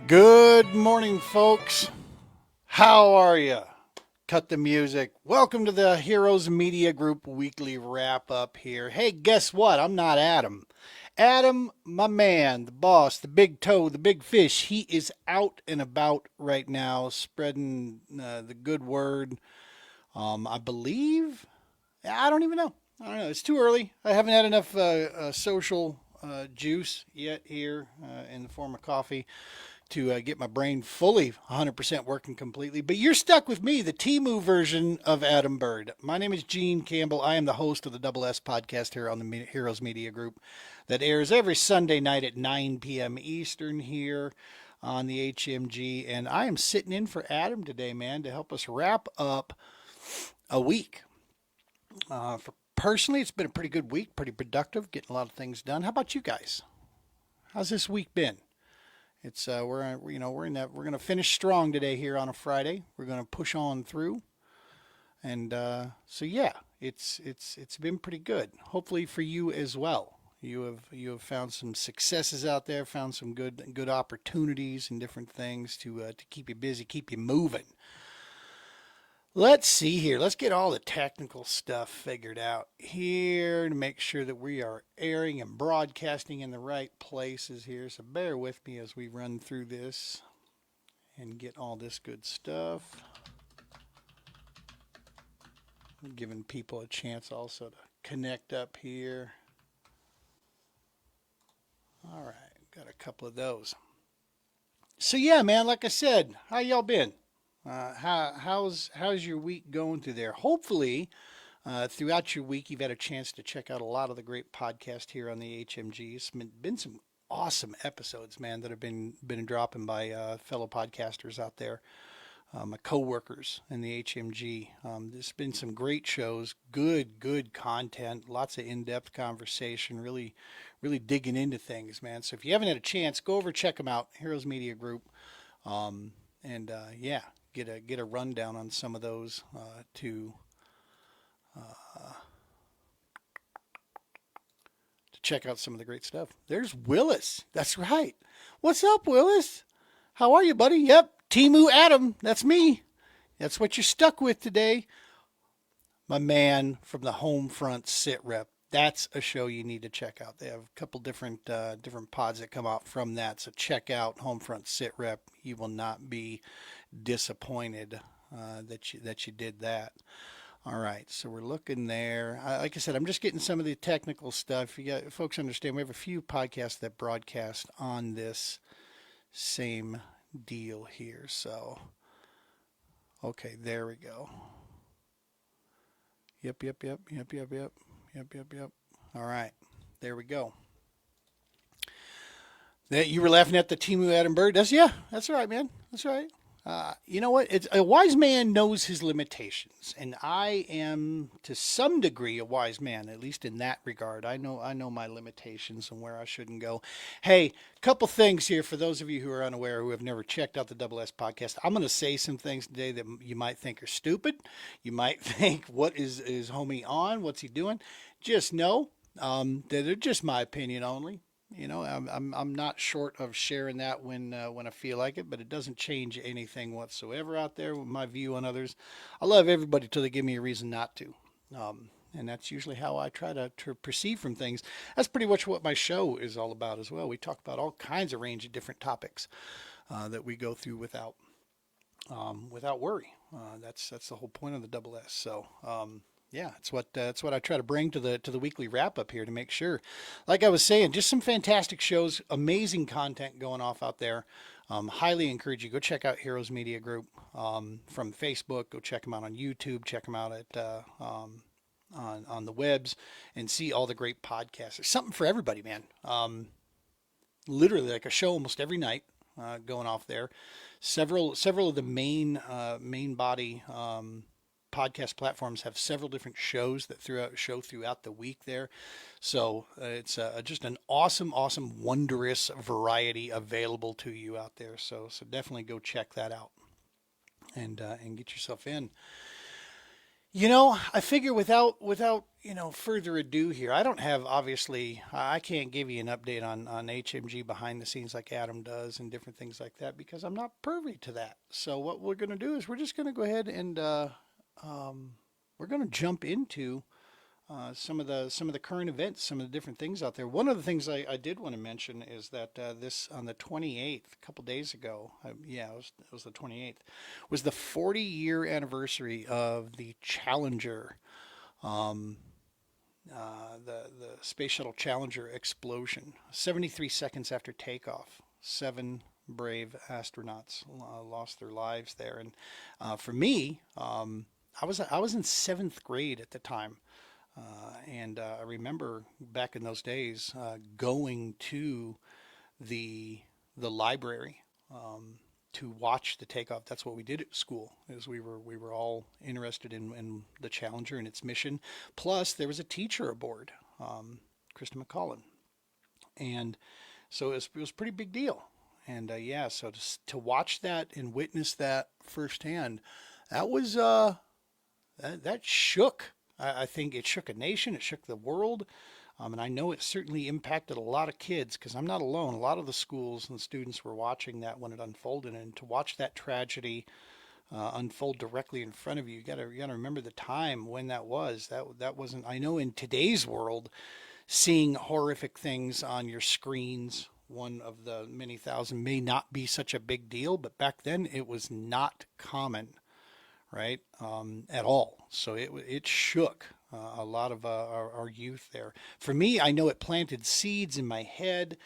Good morning, folks. How are you? Cut the music. Welcome to the Heroes Media Group Weekly Wrap Up here. Hey, guess what? I'm not Adam. Adam, my man, the boss, the big toe, the big fish, he is out and about right now spreading the good word. I believe. I don't even know. I don't know. It's too early. I haven't had enough social juice yet here in the form of coffee to get my brain fully 100% working completely. But you're stuck with me, the Temu version of Adam Bird. My name is Gene Campbell. I am the host of the Double S podcast here on the Heroes Media Group that airs every Sunday night at 9 p.m. Eastern here on the HMG. And I am sitting in for Adam today, man, to help us wrap up a week. For personally, it's been a pretty good week, pretty productive, getting a lot of things done. How about you guys? How's this week been? It's we're gonna finish strong today here on a Friday. We're gonna push on through, and so yeah, it's been pretty good. Hopefully for you as well. You have found some successes out there, found some good opportunities and different things to keep you busy, keep you moving. Let's see here. Let's get all the technical stuff figured out here to make sure that we are airing and broadcasting in the right places here. So bear with me as we run through this and get all this good stuff. Giving people a chance also to connect up here. All right, got a couple of those. So yeah, man, like I said, how y'all been? How's your week going through there? Hopefully, throughout your week, you've had a chance to check out a lot of the great podcasts here on the HMG. It's been some awesome episodes, man, that have been dropping by fellow podcasters out there, my coworkers in the HMG. There's been some great shows, good content, lots of in-depth conversation, really digging into things, man. So if you haven't had a chance, go over check them out. Heroes Media Group, and yeah, get a rundown on some of those to check out some of the great stuff. There's Willis. That's right. What's up, Willis? How are you, buddy? Yep, Temu Adam. That's me. That's what you're stuck with today. My man from the home front sit rep. That's a show you need to check out. They have a couple different pods that come out from that. So check out Homefront Sit Rep. You will not be disappointed that you did that. All right, so we're looking there. Like I said, I'm just getting some of the technical stuff. You got folks understand we have a few podcasts that broadcast on this same deal here. So okay, there we go. Yep. All right, there we go. That you were laughing at the Temu Adam Bird. That's all right, man. That's all right. You know what? It's a wise man knows his limitations, and I am to some degree a wise man, at least in that regard. I know my limitations and where I shouldn't go. Hey, couple things here for those of you who are unaware who have never checked out the Double S podcast. I'm going to say some things today that you might think are stupid. You might think, what is homie on? What's he doing? Just know that they're just my opinion only. You know, I'm not short of sharing that when I feel like it, but it doesn't change anything whatsoever out there with my view on others. I love everybody till they give me a reason not to. And that's usually how I try to perceive from things. That's pretty much what my show is all about as well. We talk about all kinds of range of different topics that we go through without worry. That's the whole point of the Double S. So yeah, it's what I try to bring to the weekly wrap up here to make sure. Like I was saying, just some fantastic shows, amazing content going off out there. Highly encourage you go check out Heroes Media Group from Facebook. Go check them out on YouTube. Check them out at on the webs and see all the great podcasts. There's something for everybody, man. Literally like a show almost every night going off there. Several of the main body podcast platforms have several different shows that show throughout the week there. So it's just an awesome, wondrous variety available to you out there. So definitely go check that out and get yourself in. I figure without further ado here, I don't have obviously I can't give you an update on HMG behind the scenes like Adam does and different things like that because I'm not privy to that. So what we're going to do is we're just going to go ahead and um, we're going to jump into some of the current events, some of the different things out there. One of the things I did want to mention is that this on the 28th, a couple days ago, yeah, it was the 28th, was the 40-year anniversary of the Challenger, um, the Space Shuttle Challenger explosion. 73 seconds after takeoff, seven brave astronauts lost their lives there. And for me, I was in seventh grade at the time. And I remember back in those days going to the the library to watch the takeoff. That's what we did at school. Is we were all interested in the Challenger and its mission. Plus, there was a teacher aboard, Krista McCollin, and so it was a pretty big deal. And yeah, so to watch that and witness that firsthand, that was that shook. I think it shook a nation, it shook the world, and I know it certainly impacted a lot of kids because I'm not alone. A lot of the schools and students were watching that when it unfolded, and to watch that tragedy unfold directly in front of you, you gotta remember the time when that was. That wasn't. I know in today's world, seeing horrific things on your screens, one of the many thousand, may not be such a big deal, but back then it was not common, right? At all. So it shook a lot of our youth there. For me, I know it planted seeds in my head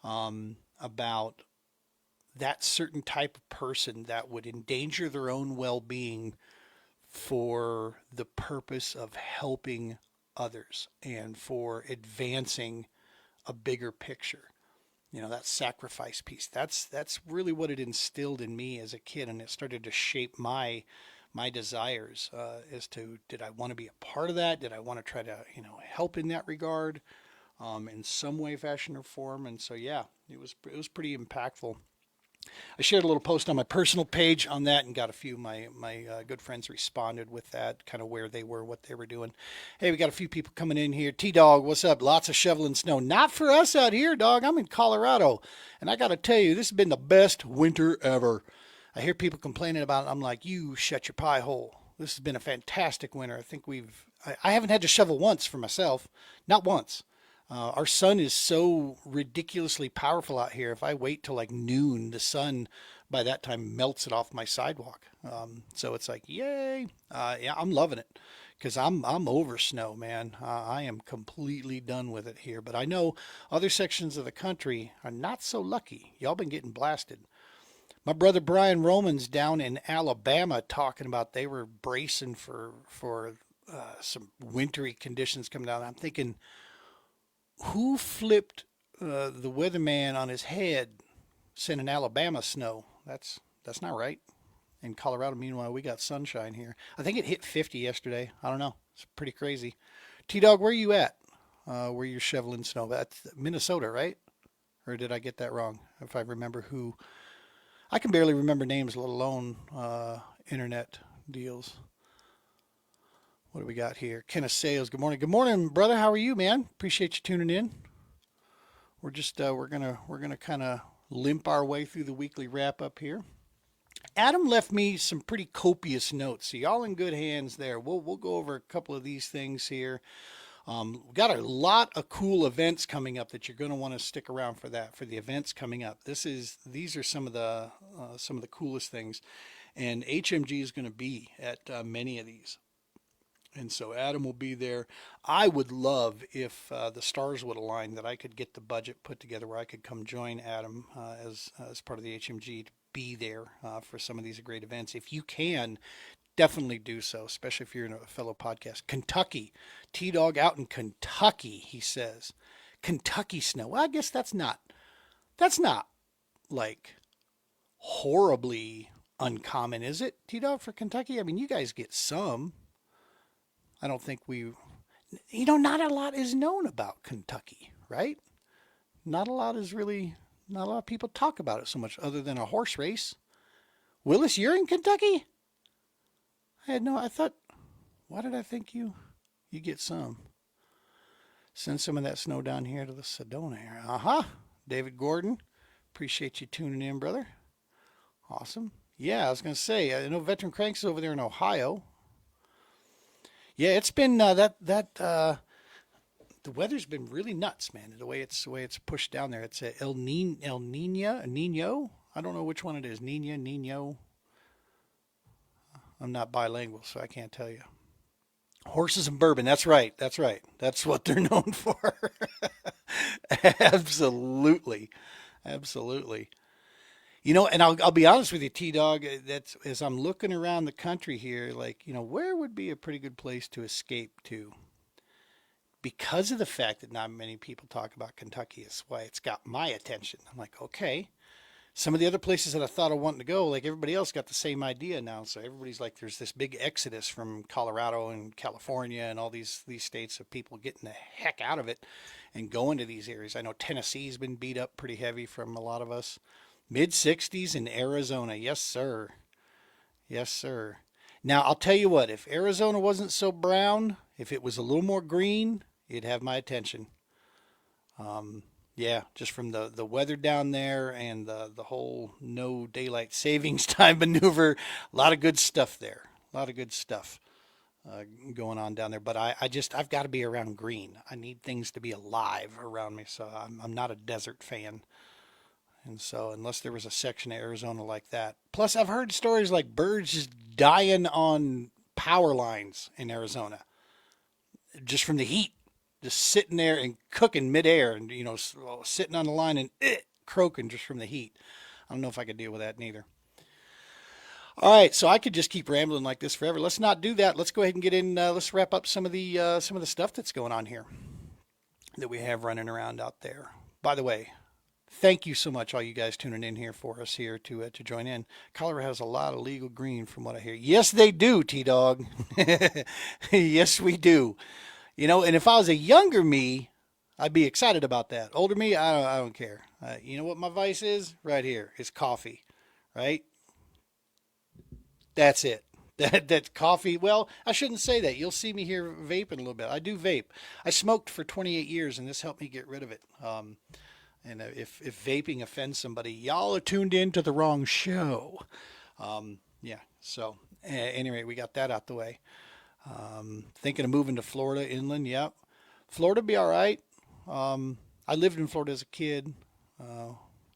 about that certain type of person that would endanger their own well-being for the purpose of helping others and for advancing a bigger picture. That sacrifice piece. That's really what it instilled in me as a kid, and it started to shape my desires as to did I want to be a part of that? Did I want to try to help in that regard in some way, fashion, or form? And so yeah, it was pretty impactful. I shared a little post on my personal page on that and got a few of my good friends responded with that, kind of where they were, what they were doing. Hey, we got a few people coming in here. T-Dog, what's up? Lots of shoveling snow. Not for us out here, dog. I'm in Colorado. And I got to tell you, this has been the best winter ever. I hear people complaining about it. I'm like, you shut your pie hole. This has been a fantastic winter. I think I haven't had to shovel once for myself. Not once. Our sun is so ridiculously powerful out here. If I wait till like noon, the sun by that time melts it off my sidewalk. So it's like, yay! Yeah, I'm loving it because I'm over snow, man. I am completely done with it here. But I know other sections of the country are not so lucky. Y'all been getting blasted. My brother Brian Roman's down in Alabama talking about they were bracing for some wintry conditions coming down. I'm thinking, who flipped the weatherman on his head sending Alabama snow? That's not right. In Colorado, meanwhile, we got sunshine here. I think it hit 50 yesterday. I don't know. It's pretty crazy. T-Dog, where are you at? Where you're shoveling snow? That's Minnesota, right? Or did I get that wrong? If I remember who. I can barely remember names, let alone internet deals. What do we got here? Kenneth Sales. Good morning. Good morning, brother. How are you, man? Appreciate you tuning in. We're just we're gonna kind of limp our way through the weekly wrap up here. Adam left me some pretty copious notes, so y'all in good hands there. We'll go over a couple of these things here. We've got a lot of cool events coming up that you're going to want to stick around for that, for the events coming up. These are some of the coolest things, and HMG is going to be at many of these. And so Adam will be there. I would love if the stars would align that I could get the budget put together where I could come join Adam as part of the HMG to be there for some of these great events. If you can, definitely do so, especially if you're in a fellow podcast. Kentucky, T-Dog out in Kentucky, he says. Kentucky snow. Well, I guess that's not like horribly uncommon, is it, T-Dog, for Kentucky? I mean, you guys get some. I don't think not a lot is known about Kentucky, right? Not a lot of people talk about it so much other than a horse race. Willis, you're in Kentucky? I thought, Why did I think you get some? Send some of that snow down here to the Sedona area. Uh-huh. David Gordon, appreciate you tuning in, brother. Awesome. Yeah, I was going to say, I know Veteran Cranks over there in Ohio. Yeah, it's been the weather's been really nuts, man. The way it's pushed down there. It's a El Nino. I don't know which one it is. Nino. I'm not bilingual, so I can't tell you. Horses and bourbon. That's right. That's right. That's what they're known for. Absolutely. Absolutely. And I'll be honest with you, T Dog. That's as I'm looking around the country here, like, where would be a pretty good place to escape to? Because of the fact that not many people talk about Kentucky, is why it's got my attention. I'm like, okay. Some of the other places that I thought I wanted to go, like everybody else got the same idea now. So everybody's like, there's this big exodus from Colorado and California and all these states of people getting the heck out of it and going to these areas. I know Tennessee's been beat up pretty heavy from a lot of us. Mid 60s in Arizona. Yes, sir. Yes, sir. Now, I'll tell you what, if Arizona wasn't so brown, if it was a little more green, it'd have my attention. Yeah, just from the weather down there and the whole no daylight savings time maneuver, a lot of good stuff there. A lot of good stuff going on down there. But I've got to be around green. I need things to be alive around me. So I'm not a desert fan. And so unless there was a section of Arizona like that. Plus, I've heard stories like birds just dying on power lines in Arizona just from the heat. Just sitting there and cooking midair and, sitting on the line and croaking just from the heat. I don't know if I could deal with that neither. All right, so I could just keep rambling like this forever. Let's not do that. Let's go ahead and get in. Let's wrap up some of the stuff that's going on here that we have running around out there. By the way, thank you so much, all you guys tuning in here for us here to join in. Colorado has a lot of legal green from what I hear. Yes, they do, T-Dog. Yes, we do. And if I was a younger me, I'd be excited about that. Older me, I don't care. You know what my vice is? Right here. It's coffee, right? That's it. That coffee. Well, I shouldn't say that. You'll see me here vaping a little bit. I do vape. I smoked for 28 years, and this helped me get rid of it. And if vaping offends somebody, y'all are tuned in to the wrong show. Yeah. So, anyway, we got that out the way. Thinking of moving to Florida inland. Yep. Florida be all right. I lived in Florida as a kid.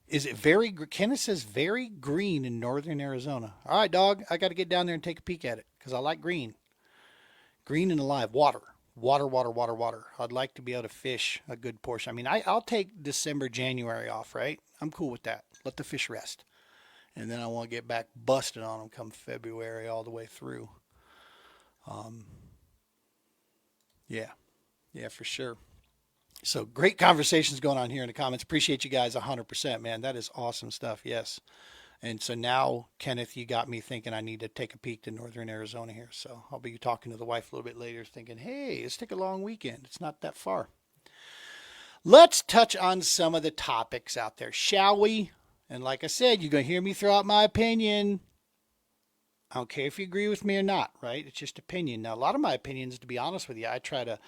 Is it Kenneth says very green in northern Arizona. All right, dog. I got to get down there and take a peek at it because I like green. Green and alive. Water. Water. I'd like to be able to fish a good portion. I mean, I'll take December, January off, right? I'm cool with that. Let the fish rest. And then I want to get back busted on them come February all the way through. Yeah, for sure. So great conversations going on here in the comments. Appreciate you guys 100%, man. That is awesome stuff. Yes. And so now, Kenneth, you got me thinking I need to take a peek to northern Arizona here. So I'll be talking to the wife a little bit later thinking, hey, let's take a long weekend. It's not that far. Let's touch on some of the topics out there, shall we? And like I said, you're going to hear me throw out my opinion. I don't care if you agree with me or not, right? It's just opinion. Now, a lot of my opinions, to be honest with you, I try to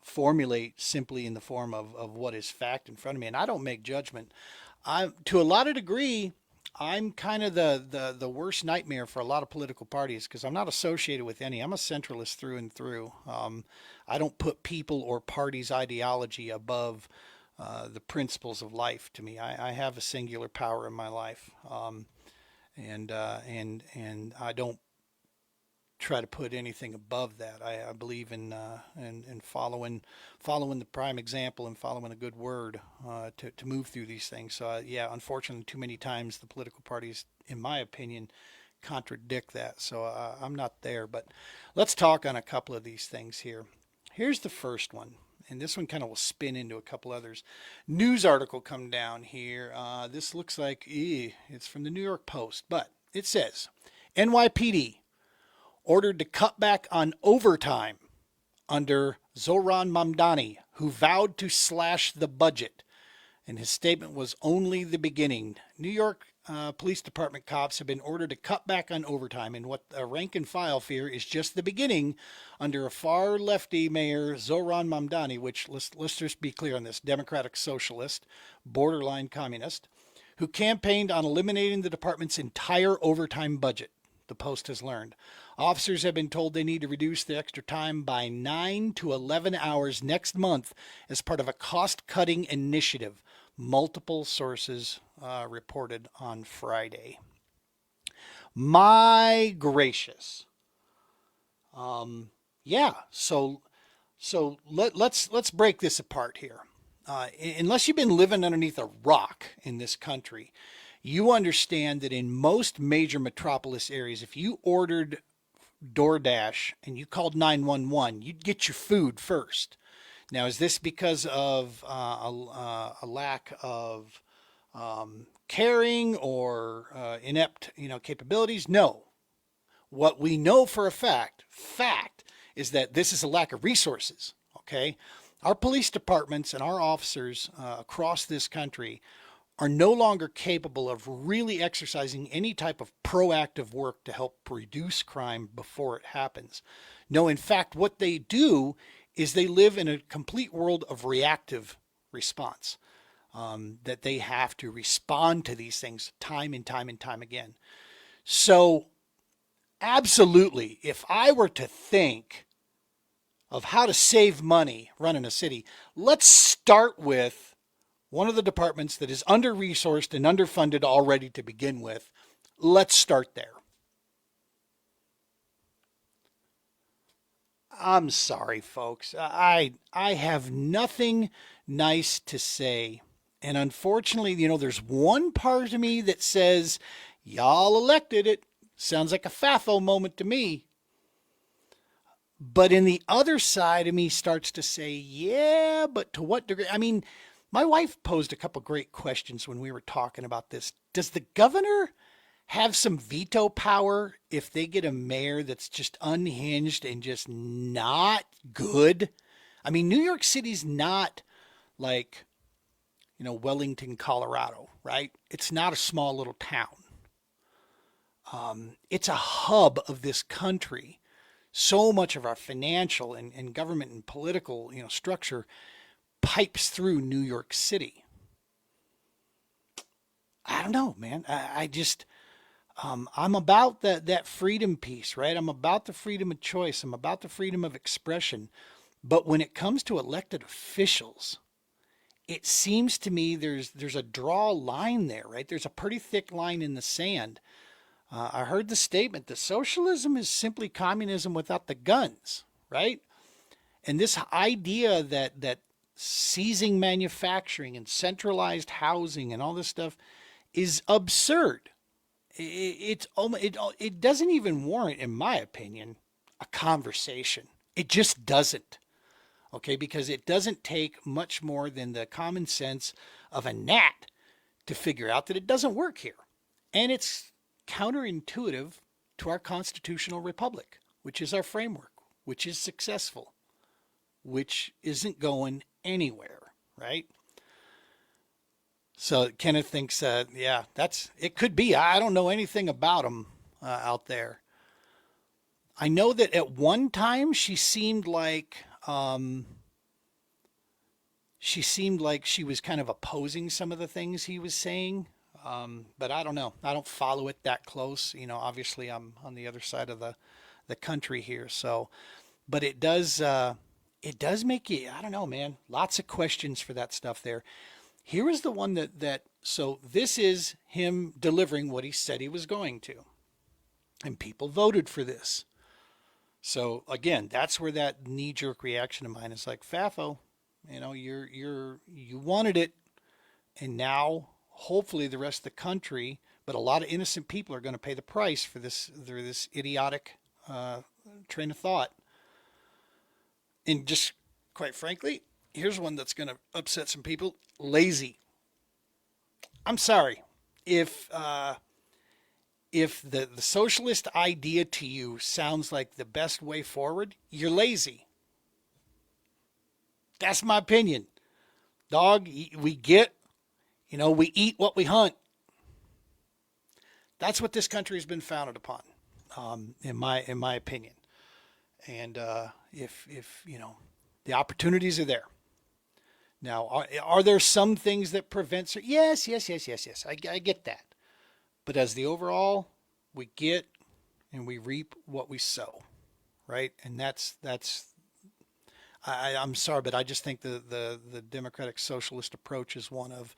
formulate simply in the form of what is fact in front of me, and I don't make judgment. To a lot of degree, I'm kind of the worst nightmare for a lot of political parties because I'm not associated with any. I'm a centralist through and through. I don't put people or parties' ideology above the principles of life to me. I have a singular power in my life. And I don't try to put anything above that. I believe in following the prime example and following a good word to move through these things. So yeah, unfortunately, too many times the political parties, in my opinion, contradict that. So I'm not there. But let's talk on a couple of these things here. Here's the first one. And this one kind of will spin into a couple others. News article come down here. This looks like it's from the New York Post, but it says NYPD ordered to cut back on overtime under Zohran Mamdani, who vowed to slash the budget. And his statement was only the beginning. New York police department cops have been ordered to cut back on overtime, and what a rank and file fear is just the beginning under a far lefty mayor, Zoran Mamdani, which let's just be clear on this, Democratic Socialist, borderline communist, who campaigned on eliminating the department's entire overtime budget, the Post has learned. Officers have been told they need to reduce the extra time by 9 to 11 hours next month as part of a cost-cutting initiative, multiple sources reported on Friday. My gracious. So let's break this apart here. Unless you've been living underneath a rock in this country, you understand that in most major metropolis areas, if you ordered DoorDash and you called 911, you'd get your food first. Now, is this because of a lack of caring or inept, capabilities? No. What we know for a fact is that this is a lack of resources. Okay, our police departments and our officers across this country are no longer capable of really exercising any type of proactive work to help reduce crime before it happens. No, in fact, what they do is they live in a complete world of reactive response, that they have to respond to these things time and time and time again. So absolutely, if I were to think of how to save money running a city, let's start with one of the departments that is under-resourced and underfunded already to begin with. Let's start there. I'm sorry, folks. I have nothing nice to say. And unfortunately, there's one part of me that says, y'all elected it. Sounds like a FAFO moment to me. But in the other side of me starts to say, yeah, but to what degree? I mean, my wife posed a couple great questions when we were talking about this. Does the governor have some veto power if they get a mayor that's just unhinged and just not good? I mean, New York City's not like, Wellington, Colorado, right? It's not a small little town. It's a hub of this country. So much of our financial and government and political, structure pipes through New York City. I don't know, man. I just, I'm about that freedom piece, right? I'm about the freedom of choice. I'm about the freedom of expression. But when it comes to elected officials, it seems to me there's a draw line there, right? There's a pretty thick line in the sand. I heard the statement that socialism is simply communism without the guns, right? And this idea that seizing manufacturing and centralized housing and all this stuff is absurd. It doesn't even warrant, in my opinion, a conversation. It just doesn't. Okay, because it doesn't take much more than the common sense of a gnat to figure out that it doesn't work here. And it's counterintuitive to our constitutional republic, which is our framework, which is successful, which isn't going anywhere, right? So Kenneth thinks, it could be. I don't know anything about them out there. I know that at one time she seemed like she was kind of opposing some of the things he was saying. But I don't know. I don't follow it that close. Obviously I'm on the other side of the country here. So, but it does make you, I don't know, man, lots of questions for that stuff there. Here is the one so this is him delivering what he said he was going to. And people voted for this. So again, that's where that knee-jerk reaction of mine is like, FAFO, you wanted it, and now hopefully the rest of the country, but a lot of innocent people are going to pay the price for this idiotic train of thought. And just quite frankly, here's one that's going to upset some people. Lazy. I'm sorry. If the socialist idea to you sounds like the best way forward, you're lazy. That's my opinion. Dog, we get, we eat what we hunt. That's what this country has been founded upon, in my opinion. And if the opportunities are there. Now, are there some things that prevent? Yes, yes, yes, yes, yes. I get that. But as the overall, we get and we reap what we sow, right? And that's I'm sorry, but I just think the democratic socialist approach is one of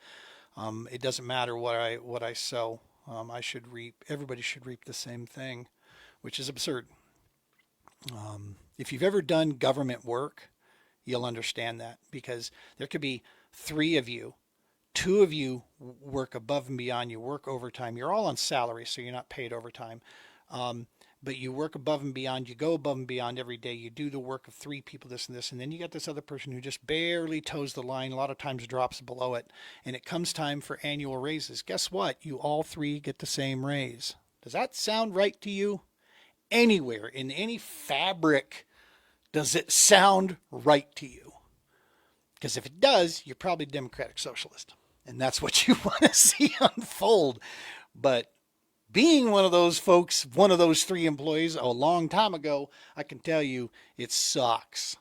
it doesn't matter what I sow. I should reap. Everybody should reap the same thing, which is absurd. If you've ever done government work, you'll understand that because there could be three of you, two of you work above and beyond. You work overtime. You're all on salary, so you're not paid overtime. Um, but you work above and beyond. You go above and beyond every day. You do the work of three people, this and this, and then you got this other person who just barely toes the line. A lot of times drops below it, and it comes time for annual raises. Guess what? You all three get the same raise. Does that sound right to you? Anywhere in any fabric, does it sound right to you? Because if it does, you're probably Democratic Socialist. And that's what you want to see unfold. But being one of those folks, one of those three employees a long time ago, I can tell you it sucks.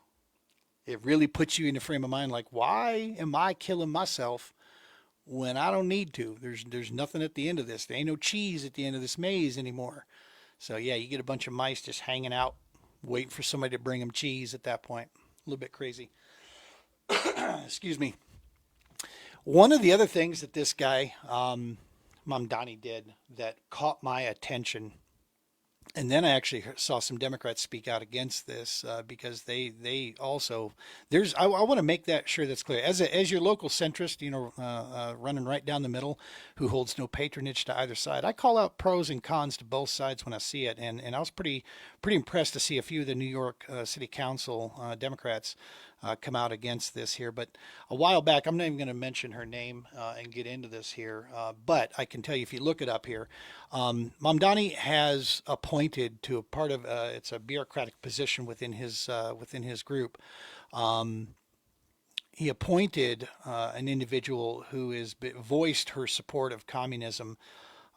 It really puts you in a frame of mind like, why am I killing myself when I don't need to? There's nothing at the end of this. There ain't no cheese at the end of this maze anymore. So yeah, you get a bunch of mice just hanging out, waiting for somebody to bring them cheese at that point. A little bit crazy. Excuse me. One of the other things that this guy, Mamdani, did that caught my attention, and then I actually saw some Democrats speak out against this because they also I want to make that sure that's clear as your local centrist, running right down the middle, who holds no patronage to either side. I call out pros and cons to both sides when I see it, and I was pretty impressed to see a few of the New York City Council Democrats come out against this here. But a while back, I'm not even going to mention her name and get into this here, but I can tell you if you look it up here, Mamdani has appointed to a part of it's a bureaucratic position within his group. He appointed an individual who has voiced her support of communism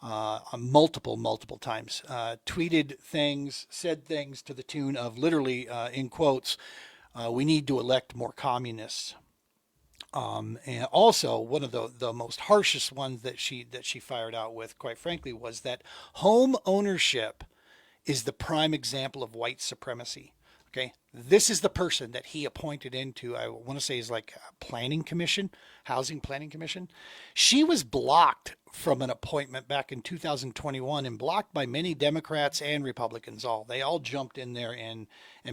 multiple times, tweeted things, said things to the tune of literally, in quotes, we need to elect more communists. And also, one of the most harshest ones that she fired out with, quite frankly, was that home ownership is the prime example of white supremacy. Okay, this is the person that he appointed into, I want to say is like a planning commission, housing planning commission. She was blocked from an appointment back in 2021 and blocked by many Democrats and Republicans. They all jumped in there and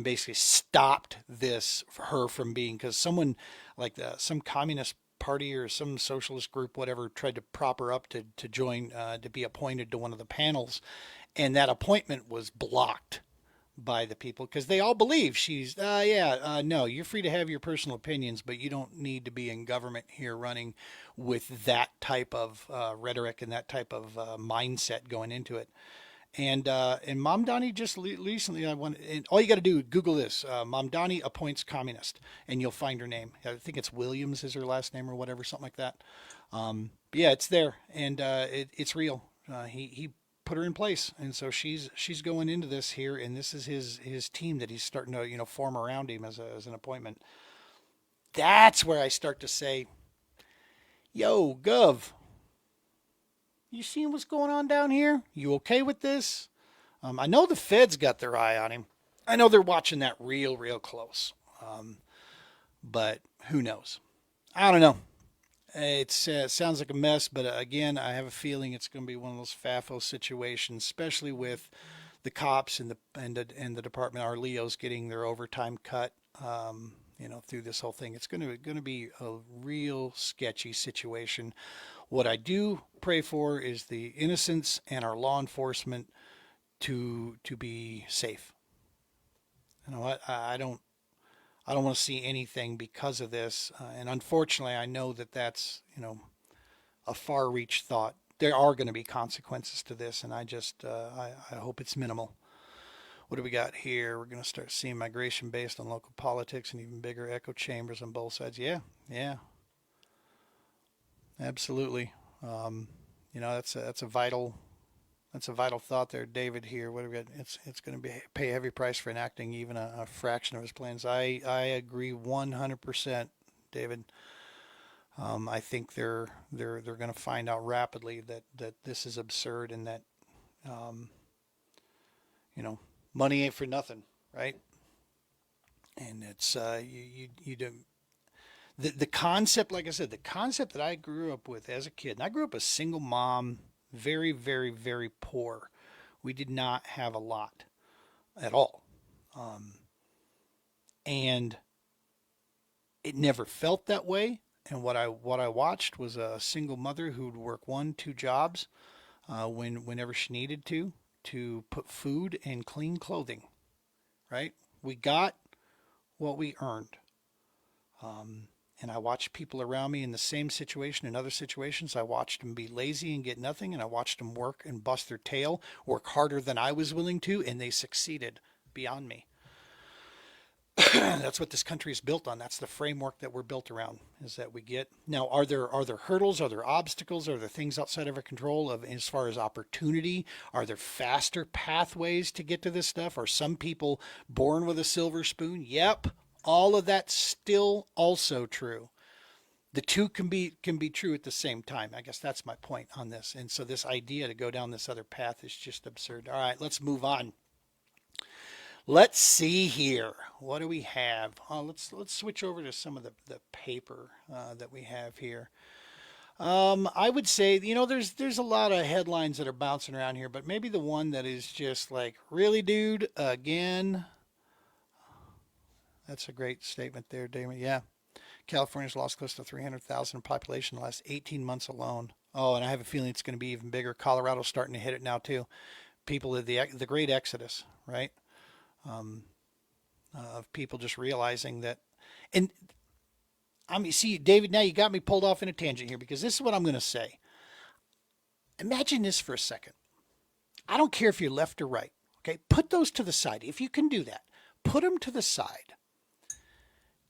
basically stopped this for her from being, because someone like some communist party or some socialist group, whatever, tried to prop her up to join, to be appointed to one of the panels. And that appointment was blocked by the people because they all believe she's no, you're free to have your personal opinions, but you don't need to be in government here running with that type of rhetoric and that type of mindset going into it. And Mamdani just recently, and all you got to do, Google this, Mamdani appoints communist, and you'll find her name. I think it's Williams is her last name or whatever, something like that. But yeah, it's there, and it's real. He put her in place, and so she's going into this here, and this is his team that he's starting to form around him as an appointment. That's where I start to say, yo, Gov, you seeing what's going on down here? You okay with this? I know the Feds got their eye on him. I know they're watching that real close. But who knows? I don't know. It sounds like a mess, but again, I have a feeling it's going to be one of those FAFO situations, especially with the cops and the department, our Leos getting their overtime cut. Through this whole thing, it's going to be a real sketchy situation. What I do pray for is the innocents and our law enforcement to be safe. You know what? I don't want to see anything because of this. And unfortunately, I know that that's, a far-reach thought. There are going to be consequences to this, and I hope it's minimal. What do we got here? We're going to start seeing migration based on local politics and even bigger echo chambers on both sides. Yeah, absolutely. That's a vital That's a vital thought there, David. Here, what have we got? It's going to be pay a heavy price for enacting even a fraction of his plans. I agree 100%, David. I think they're going to find out rapidly that this is absurd and that um, money ain't for nothing, right? And it's you do the concept, like I said, the concept that I grew up with as a kid. And I grew up a single mom, very, very, very poor. We did not have a lot at all, um, and it never felt that way. And what I watched was a single mother who'd work one, two jobs whenever she needed to put food and clean clothing. Right? We got what we earned. And I watched people around me in the same situation, in other situations. I watched them be lazy and get nothing, and I watched them work and bust their tail, work harder than I was willing to, and they succeeded beyond me. That's what this country is built on. That's the framework that we're built around. Is that we get now? Are there hurdles? Are there obstacles? Are there things outside of our control of as far as opportunity? Are there faster pathways to get to this stuff? Are some people born with a silver spoon? Yep, all of that's still also true. The two can be true at the same time. I guess that's my point on this. And so this idea to go down this other path is just absurd. All right, let's move on. Let's see here. What do we have? Let's switch over to some of the paper that we have here. I would say, there's a lot of headlines that are bouncing around here, but maybe the one that is just like, really, dude, again. That's a great statement there, Damon. Yeah. California's lost close to 300,000 in population in the last 18 months alone. Oh, and I have a feeling it's going to be even bigger. Colorado's starting to hit it now, too. People, the great exodus, right? Um, of people just realizing that. And see, David, now you got me pulled off in a tangent here because this is what I'm going to say. Imagine this for a second. I don't care if you're left or right. Okay, put those to the side. If you can do that, put them to the side.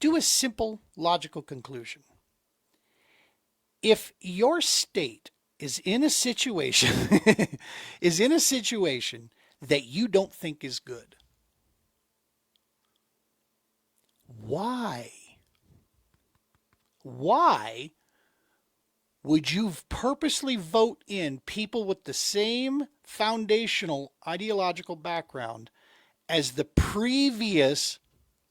Do a simple logical conclusion. If your state is in a situation that you don't think is good, why would you purposely vote in people with the same foundational ideological background as the previous?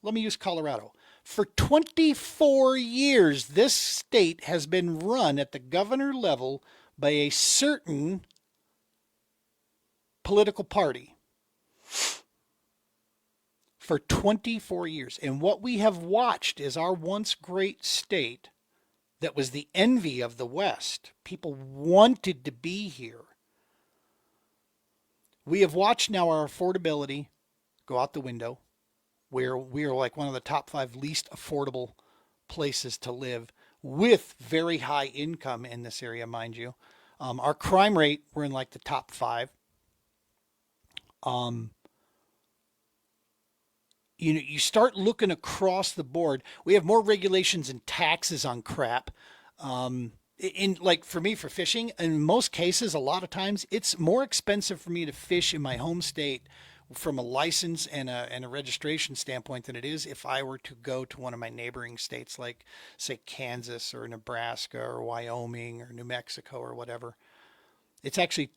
Let me use Colorado. For 24 years, this state has been run at the governor level by a certain political party. For 24 years. And what we have watched is our once great state that was the envy of the West. People wanted to be here. We have watched now our affordability go out the window. Where we are like one of the top 5 least affordable places to live with very high income in this area, mind you. Our crime rate, we're in like the top 5. You start looking across the board. We have more regulations and taxes on crap. In like for me for fishing, in most cases, a lot of times it's more expensive for me to fish in my home state from a license and a registration standpoint than it is if I were to go to one of my neighboring states like, say, Kansas or Nebraska or Wyoming or New Mexico or whatever. It's actually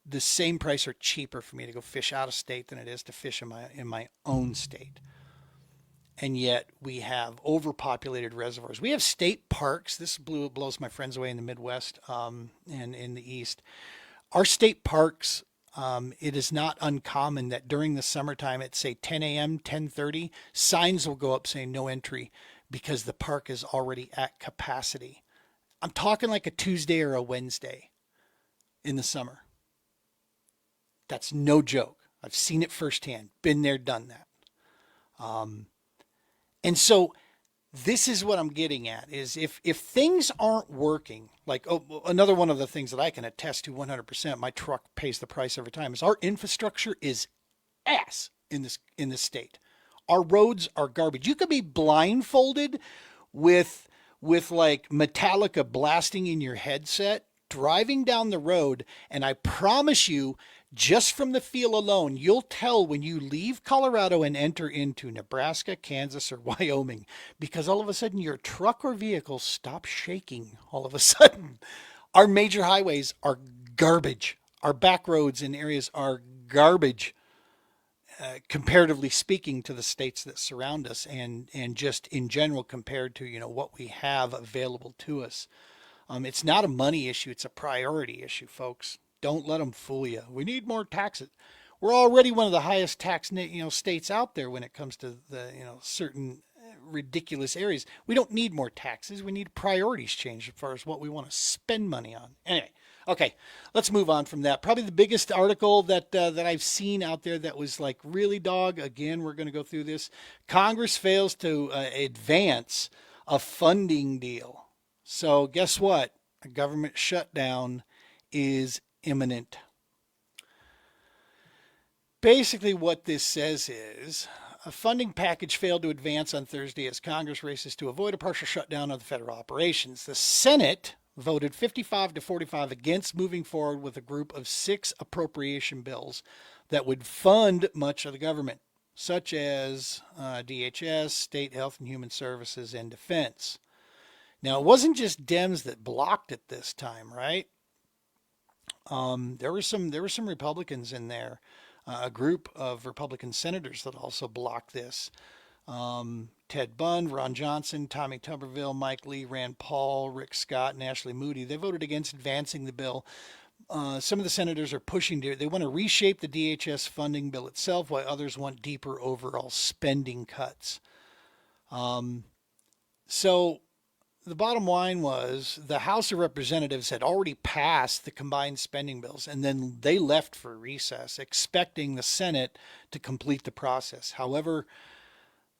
the same price or cheaper for me to go fish out of state than it is to fish in my own state. And yet we have overpopulated reservoirs. We have state parks. This blows my friends away in the Midwest and in the East. Our state parks, it is not uncommon that during the summertime at say 10 a.m., 10:30, signs will go up saying no entry because the park is already at capacity. I'm talking like a Tuesday or a Wednesday in the summer. That's no joke. I've seen it firsthand. Been there, done that. And so this is what I'm getting at is if things aren't working, like another one of the things that I can attest to 100%, my truck pays the price every time, is our infrastructure is ass in this state. Our roads are garbage. You could be blindfolded with like Metallica blasting in your headset, driving down the road, and I promise you, Just from the feel alone, you'll tell when you leave Colorado and enter into Nebraska, Kansas, or Wyoming, because all of a sudden your truck or vehicle stops shaking all of a sudden. Our major highways are garbage. Our back roads in areas are garbage, comparatively speaking to the states that surround us, and just in general compared to what we have available to us. It's not a money issue; it's a priority issue, folks. Don't let them fool you. We need more taxes. We're already one of the highest tax states out there when it comes to the certain ridiculous areas. We don't need more taxes. We need priorities changed as far as what we want to spend money on. Anyway, okay, let's move on from that. Probably the biggest article that I've seen out there that was like really dog. Again, we're going to go through this. Congress fails to advance a funding deal. So guess what? A government shutdown is imminent. Basically, what this says is a funding package failed to advance on Thursday as Congress races to avoid a partial shutdown of the federal operations. The Senate voted 55 to 45 against moving forward with a group of 6 appropriation bills that would fund much of the government, such as DHS, State Health and Human Services, and Defense. Now, it wasn't just Dems that blocked it this time, right? There were some Republicans in there, a group of Republican senators that also blocked this. Ted Bunn, Ron Johnson, Tommy Tuberville, Mike Lee, Rand Paul, Rick Scott, and Ashley Moody. They voted against advancing the bill. Some of the senators are pushing to. They want to reshape the DHS funding bill itself, while others want deeper overall spending cuts. So the bottom line was the House of Representatives had already passed the combined spending bills, and then they left for recess, expecting the Senate to complete the process. However,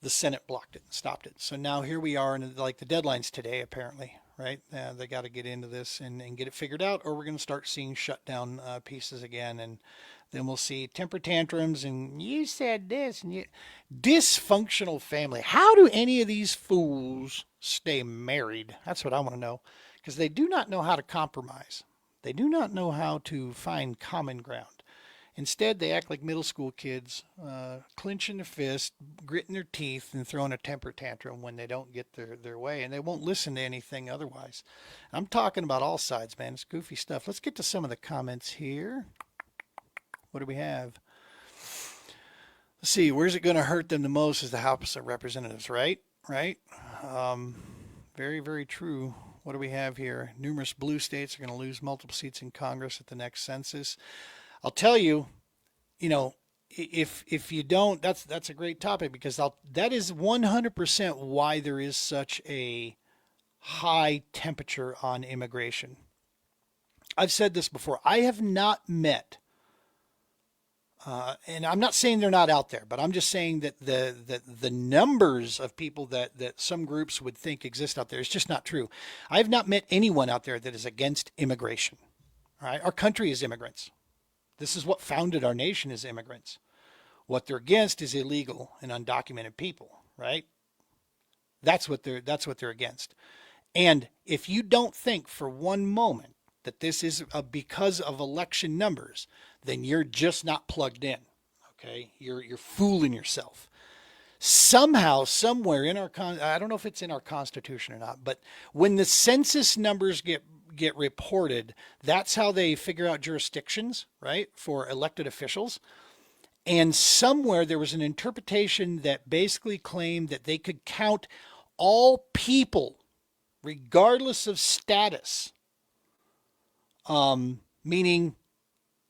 the Senate blocked it and stopped it. So now here we are, and like the deadline's today, apparently, right? They got to get into this and get it figured out, or we're going to start seeing shutdown pieces again, and then we'll see temper tantrums and you said this and you dysfunctional family. How do any of these fools stay married? That's what I want to know, because they do not know how to compromise. They do not know how to find common ground. Instead, they act like middle school kids, clenching their fist, gritting their teeth, and throwing a temper tantrum when they don't get their way, and they won't listen to anything otherwise. I'm talking about all sides, man. It's goofy stuff. Let's get to some of the comments here. What do we have? Let's see. Where's it going to hurt them the most is the House of Representatives, right? Right? Very, very true. What do we have here? Numerous blue states are going to lose multiple seats in Congress at the next census. I'll tell you, if you don't, that's a great topic, because that is 100% why there is such a high temperature on immigration. I've said this before. I have not met, and I'm not saying they're not out there, but I'm just saying that the numbers of people that some groups would think exist out there is just not true. I have not met anyone out there that is against immigration. All right, our country is immigrants. This is what founded our nation, as immigrants. What they're against is illegal and undocumented people, right? That's what they're against. And if you don't think for one moment that this is because of election numbers, then you're just not plugged in. Okay, you're fooling yourself. Somehow, somewhere in our I don't know if it's in our Constitution or not, but when the census numbers get reported, that's how they figure out jurisdictions, right, for elected officials. And somewhere there was an interpretation that basically claimed that they could count all people, regardless of status, meaning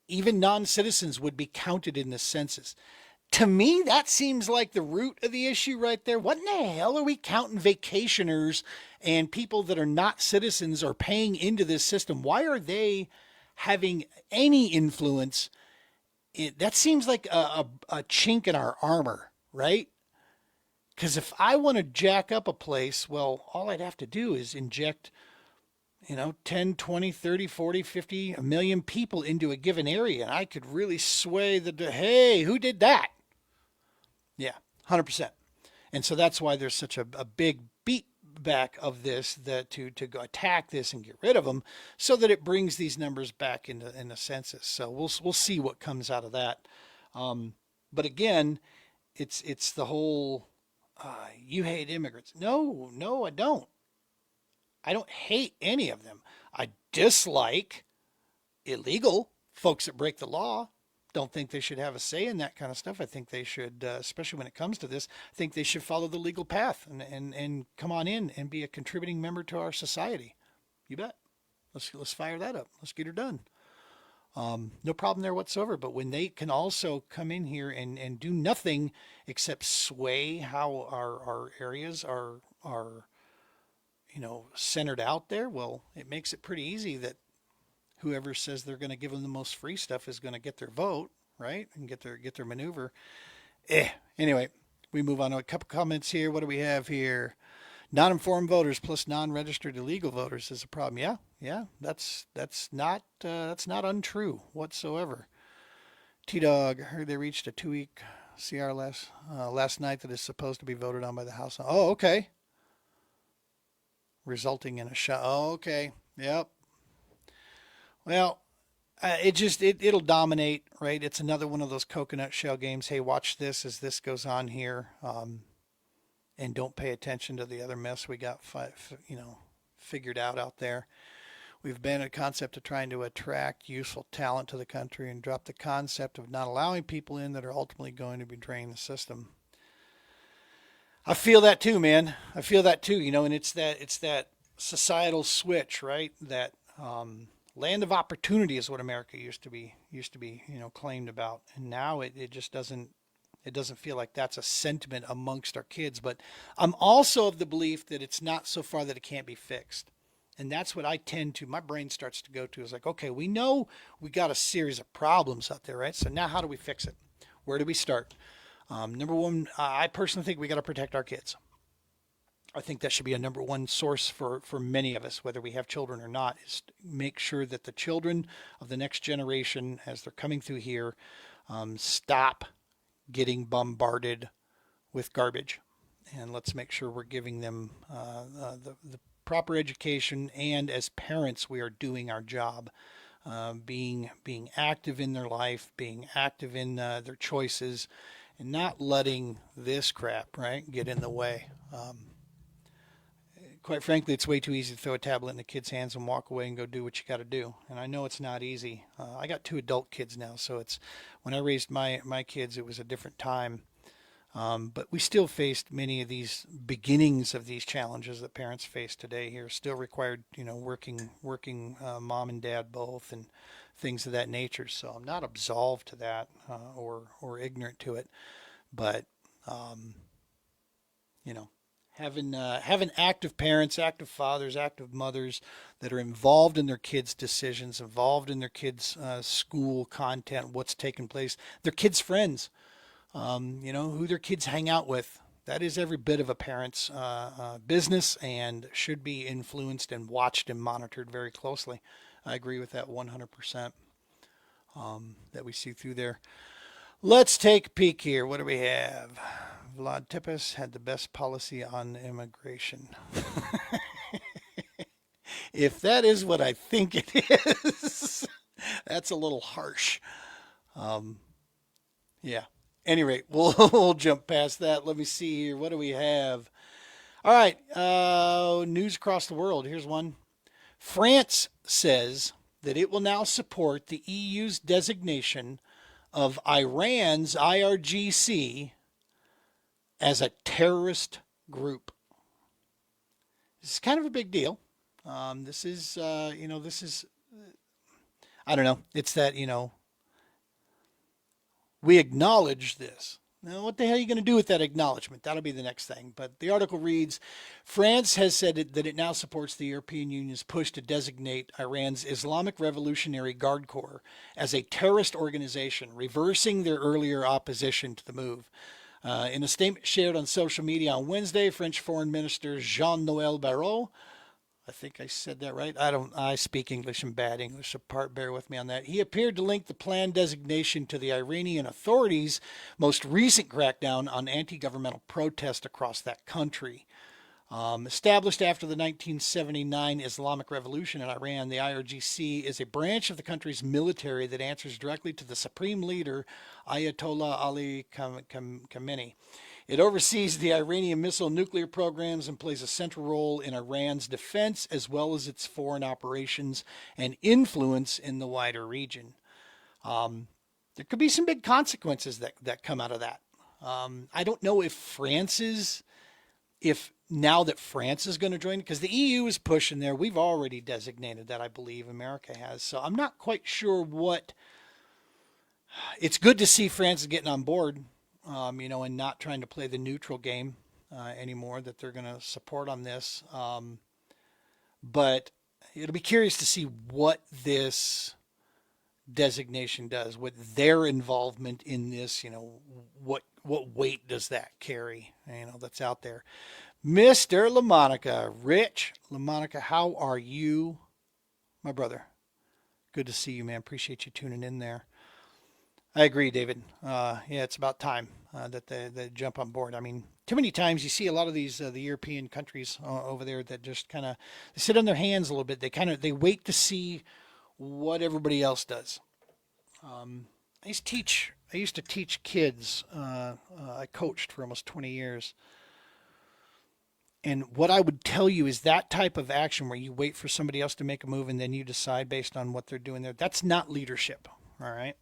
even non-citizens would be counted in the census. To me, that seems like the root of the issue right there. What in the hell are we counting vacationers and people that are not citizens or paying into this system? Why are they having any influence? That seems like a chink in our armor, right? Because if I want to jack up a place, well, all I'd have to do is inject 10, 20, 30, 40, 50, a million people into a given area, and I could really sway hey, who did that? Yeah, 100%. And so that's why there's such a big back of this to go attack this and get rid of them, so that it brings these numbers back in the census. So we'll see what comes out of that. But again, it's the whole you hate immigrants. No, I don't. I don't hate any of them. I dislike illegal folks that break the law. Don't think they should have a say in that kind of stuff. I think they should, especially when it comes to this, I think they should follow the legal path and come on in and be a contributing member to our society. You bet. Let's fire that up. Let's get her done. No problem there whatsoever. But when they can also come in here and do nothing except sway how our areas are centered out there, well, it makes it pretty easy that whoever says they're going to give them the most free stuff is going to get their vote, right? And get their maneuver. Anyway, we move on to a couple comments here. What do we have here? Non-informed voters plus non-registered illegal voters is a problem. Yeah, that's not untrue whatsoever. T-Dog, heard they reached a 2-week CR last night that is supposed to be voted on by the House. Oh, okay. Resulting in a shot. Oh, okay. Yep. Well, it'll dominate, right? It's another one of those coconut shell games. Hey, watch this as this goes on here, and don't pay attention to the other mess we got, figured out there. We've banned a concept of trying to attract useful talent to the country and dropped the concept of not allowing people in that are ultimately going to be draining the system. I feel that too, man. I feel that too, and it's that societal switch, right? That land of opportunity is what America used to be, claimed about, and now it just doesn't feel like that's a sentiment amongst our kids. But I'm also of the belief that it's not so far that it can't be fixed, and that's what my brain starts to go to is like, okay, we know we got a series of problems out there, right? So now how do we fix it? Where do we start? Number one, I personally think we got to protect our kids. I think that should be a number one source for many of us, whether we have children or not, is to make sure that the children of the next generation, as they're coming through here, stop getting bombarded with garbage. And let's make sure we're giving them the proper education. And as parents, we are doing our job, being active in their life, being active in their choices, and not letting this crap, right, get in the way. Quite frankly, it's way too easy to throw a tablet in the kid's hands and walk away and go do what you got to do. And I know it's not easy. I got 2 adult kids now, so when I raised my kids, it was a different time. But we still faced many of these beginnings of these challenges that parents face today here. Still required, working mom and dad both, and things of that nature. So I'm not absolved to that or ignorant to it, but having active parents, active fathers, active mothers that are involved in their kids' decisions, involved in their kids' school content, what's taking place, their kids' friends, who their kids hang out with. That is every bit of a parent's business and should be influenced and watched and monitored very closely. I agree with that 100%, that we see through there. Let's take a peek here. What do we have? Vlad Tepes had the best policy on immigration. If that is what I think it is, that's a little harsh. Yeah. Any rate, we'll jump past that. Let me see here. What do we have? All right. News across the world. Here's one. France says that it will now support the EU's designation of Iran's IRGC as a terrorist group. This is kind of a big deal. This is, I don't know. It's that, we acknowledge this. Now, what the hell are you going to do with that acknowledgement? That'll be the next thing. But the article reads, France has said that it now supports the European Union's push to designate Iran's Islamic Revolutionary Guard Corps as a terrorist organization, reversing their earlier opposition to the move. In a statement shared on social media on Wednesday, French Foreign Minister Jean-Noël Barrot, I think I said that right. I speak English and bad English, so bear with me on that. He appeared to link the planned designation to the Iranian authorities' most recent crackdown on anti-governmental protest across that country. Established after the 1979 Islamic Revolution in Iran, the IRGC is a branch of the country's military that answers directly to the supreme leader, Ayatollah Ali Khamenei. It oversees the Iranian missile nuclear programs and plays a central role in Iran's defense as well as its foreign operations and influence in the wider region. There could be some big consequences that come out of that. I don't know if now that France is going to join, because the EU is pushing there. We've already designated that, I believe America has. So I'm not quite sure what. It's good to see France is getting on board, and not trying to play the neutral game anymore, that they're going to support on this. But it'll be curious to see what this designation does, what their involvement in this, what weight does that carry, that's out there. Mr. LaMonica, Rich LaMonica, how are you, my brother? Good to see you, man. Appreciate you tuning in there. I agree, David. It's about time that they jump on board. I mean, too many times you see a lot of these the European countries over there that just kind of sit on their hands a little bit. They wait to see what everybody else does. I used to teach kids. I coached for almost 20 years. And what I would tell you is that type of action where you wait for somebody else to make a move and then you decide based on what they're doing there, that's not leadership. All right.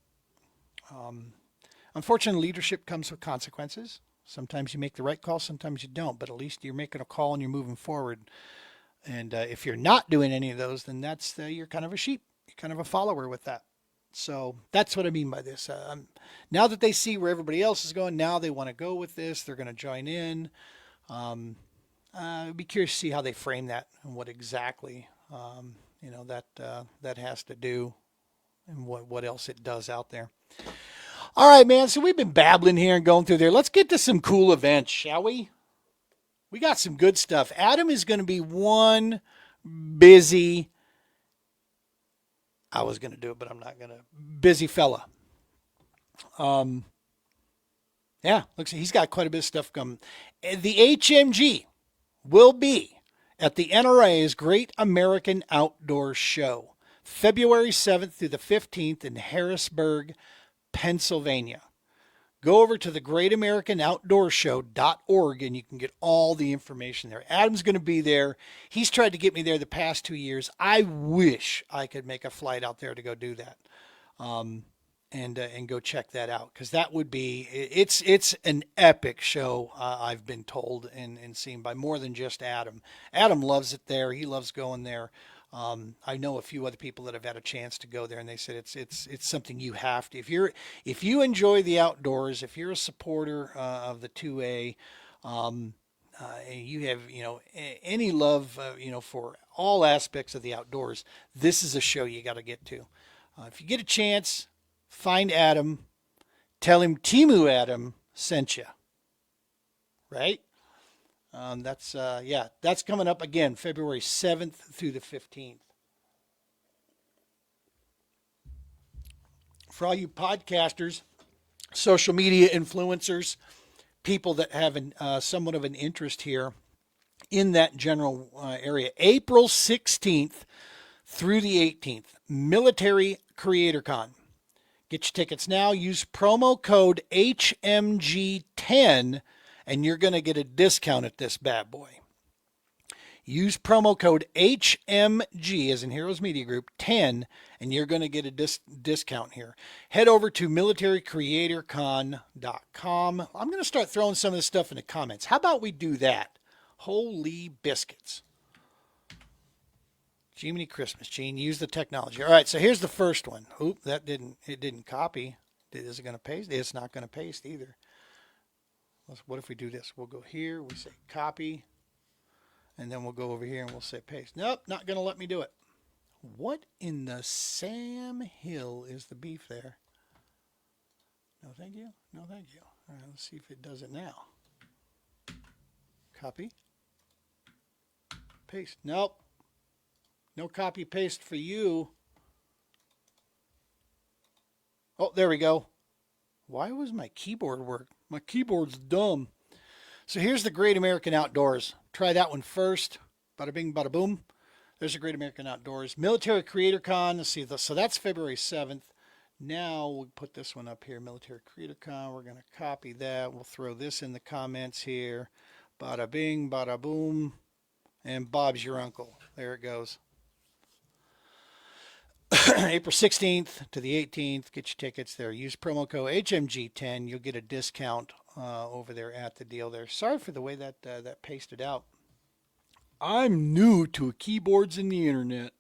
Unfortunately, leadership comes with consequences. Sometimes you make the right call, sometimes you don't, but at least you're making a call and you're moving forward. And if you're not doing any of those, then that's you're kind of a sheep. You're kind of a follower with that. So that's what I mean by this. Now that they see where everybody else is going, now they want to go with this. They're going to join in. I'd be curious to see how they frame that and what exactly, that has to do and what else it does out there. All right, man. So we've been babbling here and going through there. Let's get to some cool events, shall we? We got some good stuff. Adam is going to be one busy. I was going to do it, but I'm not going to. Busy fella. Yeah, looks like he's got quite a bit of stuff coming. The HMG will be at the NRA's Great American Outdoor Show, February 7th through the 15th in Harrisburg, Pennsylvania. Go over to the greatamericanoutdoorshow.org and you can get all the information there. Adam's going to be there. He's tried to get me there the past 2 years. I wish I could make a flight out there to go do that. And go check that out, because that would be, it's an epic show, I've been told and seen by more than just Adam. Adam loves it there. He loves going there. I know a few other people that have had a chance to go there, and they said it's something you have to. If you enjoy the outdoors, if you're a supporter of the 2A, and you have any love for all aspects of the outdoors, this is a show you got to get to. If you get a chance, find Adam, tell him Temu Adam sent you. Right? That's coming up again, February 7th through the 15th. For all you podcasters, social media influencers, people that have somewhat of an interest here in that general area, April 16th through the 18th, Military Creator Con. Get your tickets now. Use promo code HMG10 and you're going to get a discount at this bad boy. Use promo code HMG, as in Heroes Media Group, 10, and you're going to get a discount here. Head over to militarycreatorcon.com. I'm going to start throwing some of this stuff in the comments. How about we do that? Holy biscuits. Jiminy Christmas, Gene. Use the technology. All right, so here's the first one. Oop, it didn't copy. Is it going to paste? It's not going to paste either. What if we do this? We'll go here, we say copy, and then we'll go over here and we'll say paste. Nope, not going to let me do it. What in the Sam Hill is the beef there? No, thank you. No, thank you. All right, let's see if it does it now. Copy. Paste. Nope. No copy paste for you. Oh, there we go. Why was my keyboard work? My keyboard's dumb. So here's the Great American Outdoors. Try that one first. Bada bing, bada boom. There's the Great American Outdoors. Military Creator Con. Let's see. So that's February 7th. Now we'll put this one up here. Military Creator Con. We're going to copy that. We'll throw this in the comments here. Bada bing, bada boom. And Bob's your uncle. There it goes. April 16th to the 18th. Get your tickets there. Use promo code HMG10. You'll get a discount over there at the deal there. Sorry for the way that that pasted out. I'm new to keyboards and the internet.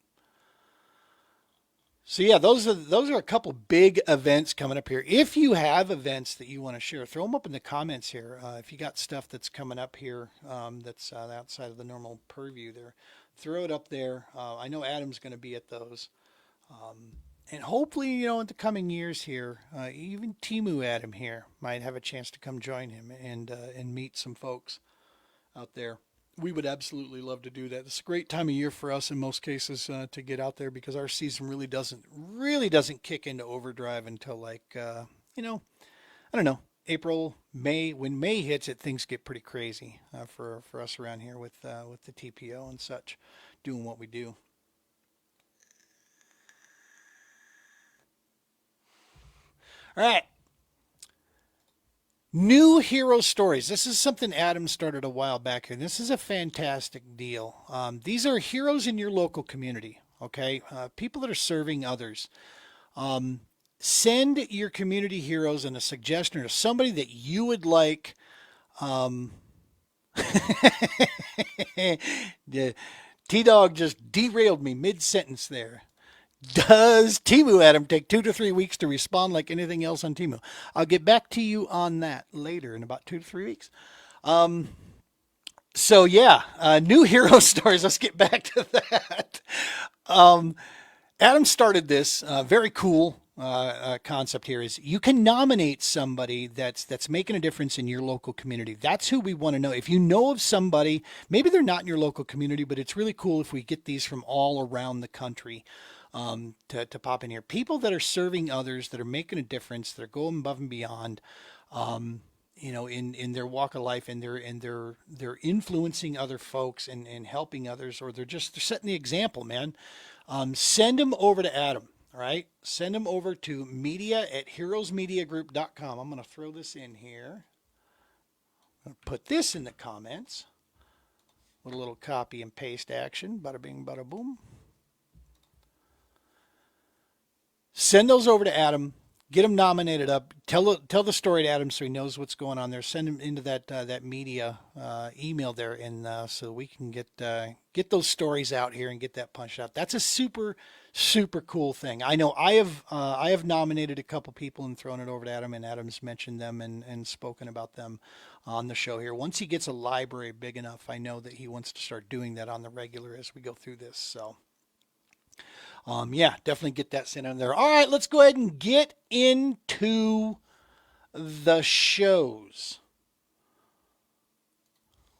So yeah, those are a couple big events coming up here. If you have events that you want to share, throw them up in the comments here. If you got stuff that's coming up here that's outside of the normal purview there, throw it up there. I know Adam's going to be at those. And hopefully, you know, in the coming years here, even Temu Adam here might have a chance to come join him and meet some folks out there. We would absolutely love to do that. It's a great time of year for us in most cases to get out there because our season really doesn't kick into overdrive until like you know, I don't know, April, May. When May hits it, things get pretty crazy for us around here with the TPO and such, doing what we do. All right. New hero stories. This is something Adam started a while back here. This is a fantastic deal. These are heroes in your local community, okay? People that are serving others. Send your community heroes and a suggestion or somebody that you would like. The T-Dog just derailed me mid-sentence there. Does Temu, Adam, take 2 to 3 weeks to respond like anything else on Temu? I'll get back to you on that later in about 2 to 3 weeks. So yeah, new hero stories. Let's get back to that. Adam started this very cool concept here. Is you can nominate somebody that's making a difference in your local community. That's who we want to know. If you know of somebody, maybe they're not in your local community, but it's really cool if we get these from all around the country. To pop in here. People that are serving others, that are making a difference, that are going above and beyond, you know, in their walk of life, and they're influencing other folks and helping others, or they're setting the example, man. Send them over to Adam. All right. Send them over to media@heroesmediagroup.com. I'm going to throw this in here. I'm going to put this in the comments with a little copy and paste action. Bada bing, bada boom. Send those over to Adam. Get them nominated up. Tell the story to Adam so he knows what's going on there. Send him into that media email there, and so we can get those stories out here and get that punched out. That's a super cool thing. I know I have nominated a couple people and thrown it over to Adam, and Adam's mentioned them and spoken about them on the show here. Once he gets a library big enough, I know that he wants to start doing that on the regular as we go through this. So. Yeah, definitely get that sent in there. All right, let's go ahead and get into the shows.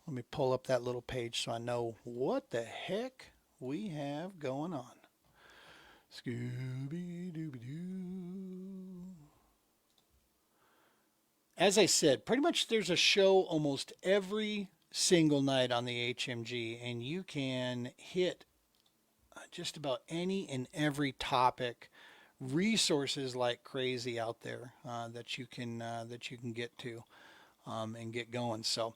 Let me pull up that little page so I know what the heck we have going on. Scooby-Dooby-Doo. As I said, pretty much there's a show almost every single night on the HMG, and you can hit just about any and every topic, resources like crazy out there that you can get to and get going. So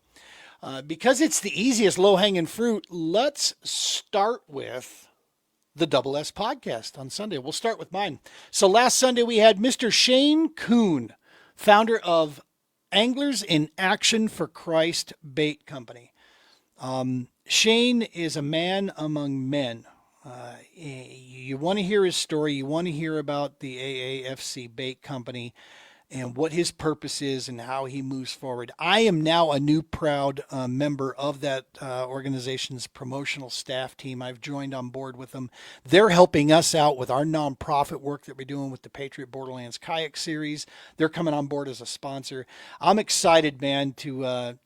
because it's the easiest low-hanging fruit, let's start with the Double S podcast on Sunday. We'll start with mine. So last Sunday we had Mr. Shane Kuhn, founder of Anglers in Action for Christ Bait Company. Shane is a man among men. You want to hear his story. You want to hear about the AAFC Bait Company and what his purpose is and how he moves forward. I am now a new proud member of that organization's promotional staff team. I've joined on board with them. They're helping us out with our nonprofit work that we're doing with the Patriot Borderlands Kayak Series. They're coming on board as a sponsor. I'm excited, man, to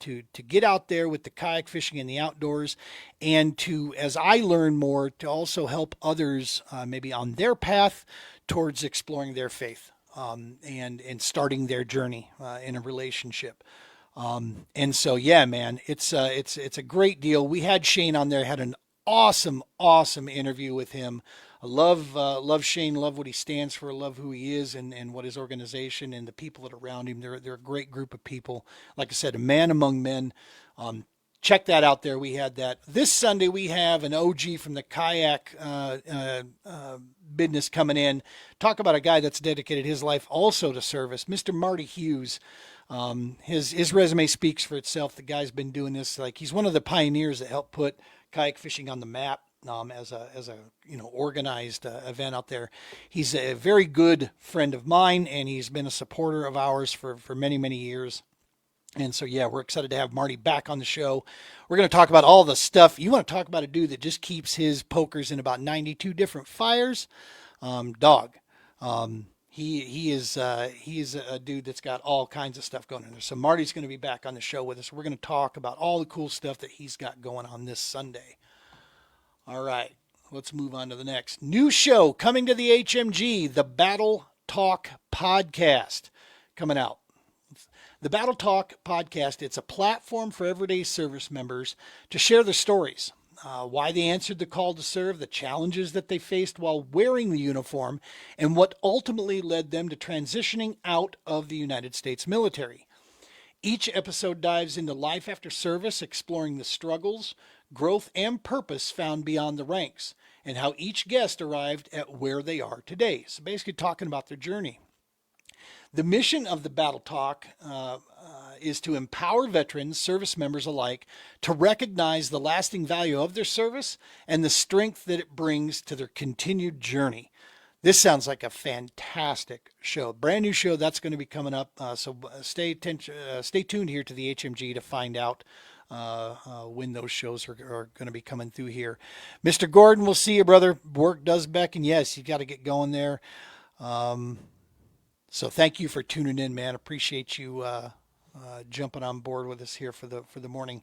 get out there with the kayak fishing in the outdoors, and to, as I learn more, to also help others maybe on their path towards exploring their faith. And starting their journey in a relationship. And so, yeah, man, it's a great deal. We had Shane on there, had an awesome interview with him. I love Shane, love what he stands for, love who he is, and what his organization and the people that are around him. They're a great group of people. Like I said, a man among men. Check that out there. We had that this Sunday. We have an OG from the kayak business coming in. Talk about a guy that's dedicated his life also to service, Mr. Marty Hughes. His resume speaks for itself. The guy's been doing this, like, he's one of the pioneers that helped put kayak fishing on the map, as a organized event out there. He's a very good friend of mine, and he's been a supporter of ours for many years. And so, yeah, we're excited to have Marty back on the show. We're going to talk about all the stuff. You want to talk about a dude that just keeps his pokers in about 92 different fires? Dog. He's a dude that's got all kinds of stuff going on there. So Marty's going to be back on the show with us. We're going to talk about all the cool stuff that he's got going on this Sunday. All right, let's move on to the next new show coming to the HMG, the Battle Talk podcast, coming out. The Battle Talk podcast, it's a platform for everyday service members to share their stories, why they answered the call to serve, the challenges that they faced while wearing the uniform, and what ultimately led them to transitioning out of the United States military. Each episode dives into life after service, exploring the struggles, growth, and purpose found beyond the ranks, and how each guest arrived at where they are today. So basically talking about their journey. The mission of the Battle Talk is to empower veterans, service members alike, to recognize the lasting value of their service and the strength that it brings to their continued journey. This sounds like a fantastic show. Brand new show that's going to be coming up. So stay tuned here to the HMG to find out when those shows are going to be coming through here. Mr. Gordon, we'll see you, brother. Work does beckon. Yes, you got to get going there. So thank you for tuning in, man. Appreciate you jumping on board with us here for the morning.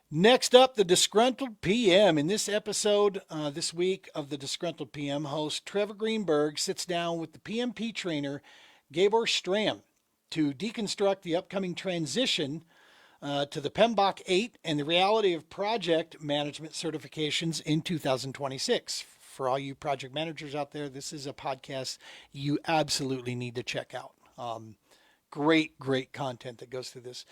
Next up, the Disgruntled PM. In this episode this week of the Disgruntled PM, host Trevor Greenberg sits down with the PMP trainer Gabor Stram to deconstruct the upcoming transition to the PMBOK 8 and the reality of project management certifications in 2026. For all you project managers out there, this is a podcast you absolutely need to check out. Great content that goes through this.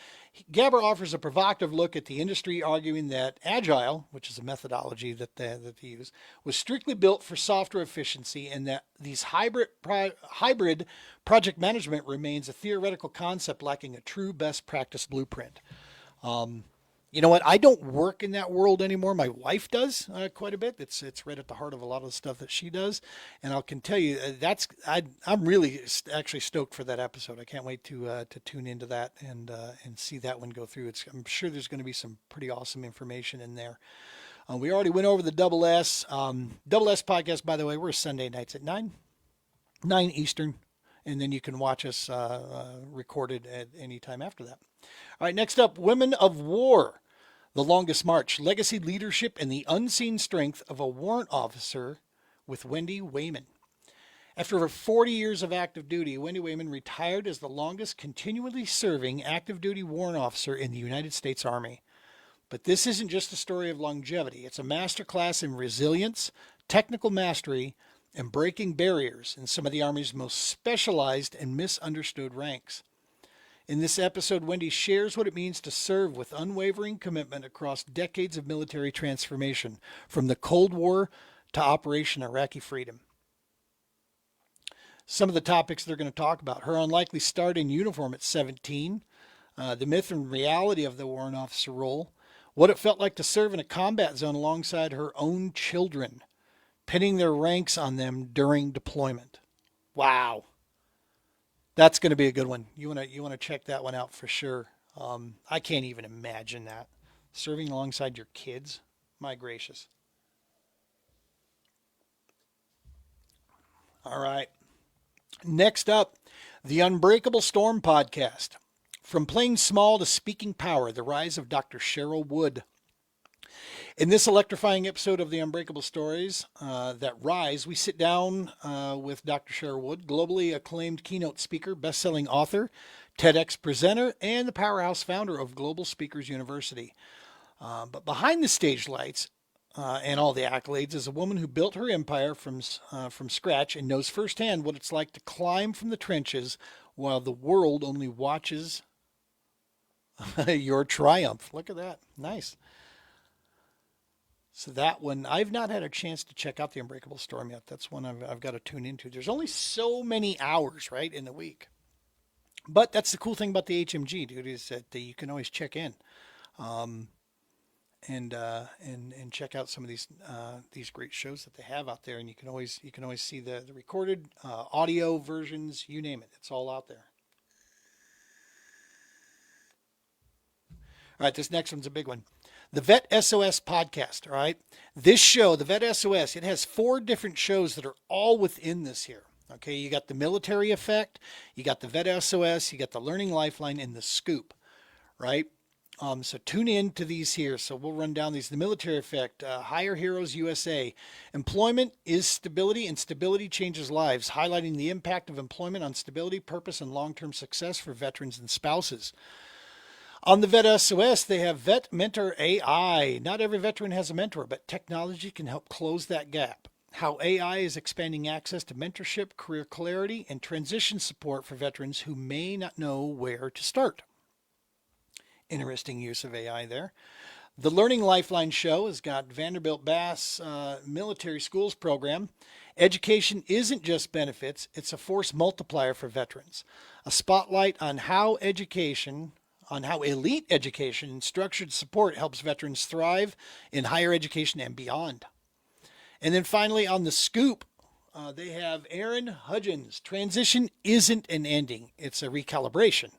Gabor offers a provocative look at the industry, arguing that Agile, which is a methodology that they use, was strictly built for software efficiency, and that these hybrid project management remains a theoretical concept lacking a true best practice blueprint. You know what? I don't work in that world anymore. My wife does quite a bit. It's right at the heart of a lot of the stuff that she does. And I can tell you I'm really actually stoked for that episode. I can't wait to tune into that and see that one go through. I'm sure there's going to be some pretty awesome information in there. We already went over the Double S. Double S podcast, by the way, we're Sunday nights at 9 Eastern. And then you can watch us recorded at any time after that. All right, next up, Women of War. The Longest March, Legacy Leadership and the Unseen Strength of a Warrant Officer with Wendy Wayman. After over 40 years of active duty, Wendy Wayman retired as the longest continually serving active duty warrant officer in the United States Army. But this isn't just a story of longevity. It's a masterclass in resilience, technical mastery, and breaking barriers in some of the Army's most specialized and misunderstood ranks. In this episode, Wendy shares what it means to serve with unwavering commitment across decades of military transformation, from the Cold War to Operation Iraqi Freedom. Some of the topics they're going to talk about: her unlikely start in uniform at 17, the myth and reality of the warrant officer role, what it felt like to serve in a combat zone alongside her own children, pinning their ranks on them during deployment. Wow. That's going to be a good one. You want to check that one out for sure. I can't even imagine that. Serving alongside your kids. My gracious. All right. Next up, the Unbreakable Storm podcast. From playing small to speaking power, the rise of Dr. Cheryl Wood. In this electrifying episode of the Unbreakable Stories that rise, we sit down with Dr. Cheryl Wood, globally acclaimed keynote speaker, best-selling author, TEDx presenter, and the powerhouse founder of Global Speakers University. But behind the stage lights and all the accolades is a woman who built her empire from scratch and knows firsthand what it's like to climb from the trenches while the world only watches your triumph. Look at that. Nice. So that one, I've not had a chance to check out the Unbreakable Storm yet. That's one I've got to tune into. There's only so many hours, right, in the week. But that's the cool thing about the HMG, dude, is that you can always check in, and check out some of these great shows that they have out there, and you can always see the recorded audio versions, you name it, it's all out there. All right, this next one's a big one. The Vet SOS podcast, all right? This show, the Vet SOS, it has 4 different shows that are all within this here. Okay, you got the Military Effect, you got the Vet SOS, you got the Learning Lifeline, and the Scoop, right? So tune in to these here. So we'll run down these. The Military Effect, Hire Heroes USA. Employment is stability, and stability changes lives, highlighting the impact of employment on stability, purpose, and long-term success for veterans and spouses. On the Vet SOS, they have Vet Mentor AI. Not every veteran has a mentor, but technology can help close that gap. How AI is expanding access to mentorship, career clarity, and transition support for veterans who may not know where to start. Interesting use of AI there. The Learning Lifeline show has got Vanderbilt Bass Military Schools program. Education isn't just benefits, it's a force multiplier for veterans. A spotlight on how elite education and structured support helps veterans thrive in higher education and beyond. And then finally on the Scoop, they have Aaron Hudgens. Transition isn't an ending, it's a recalibration.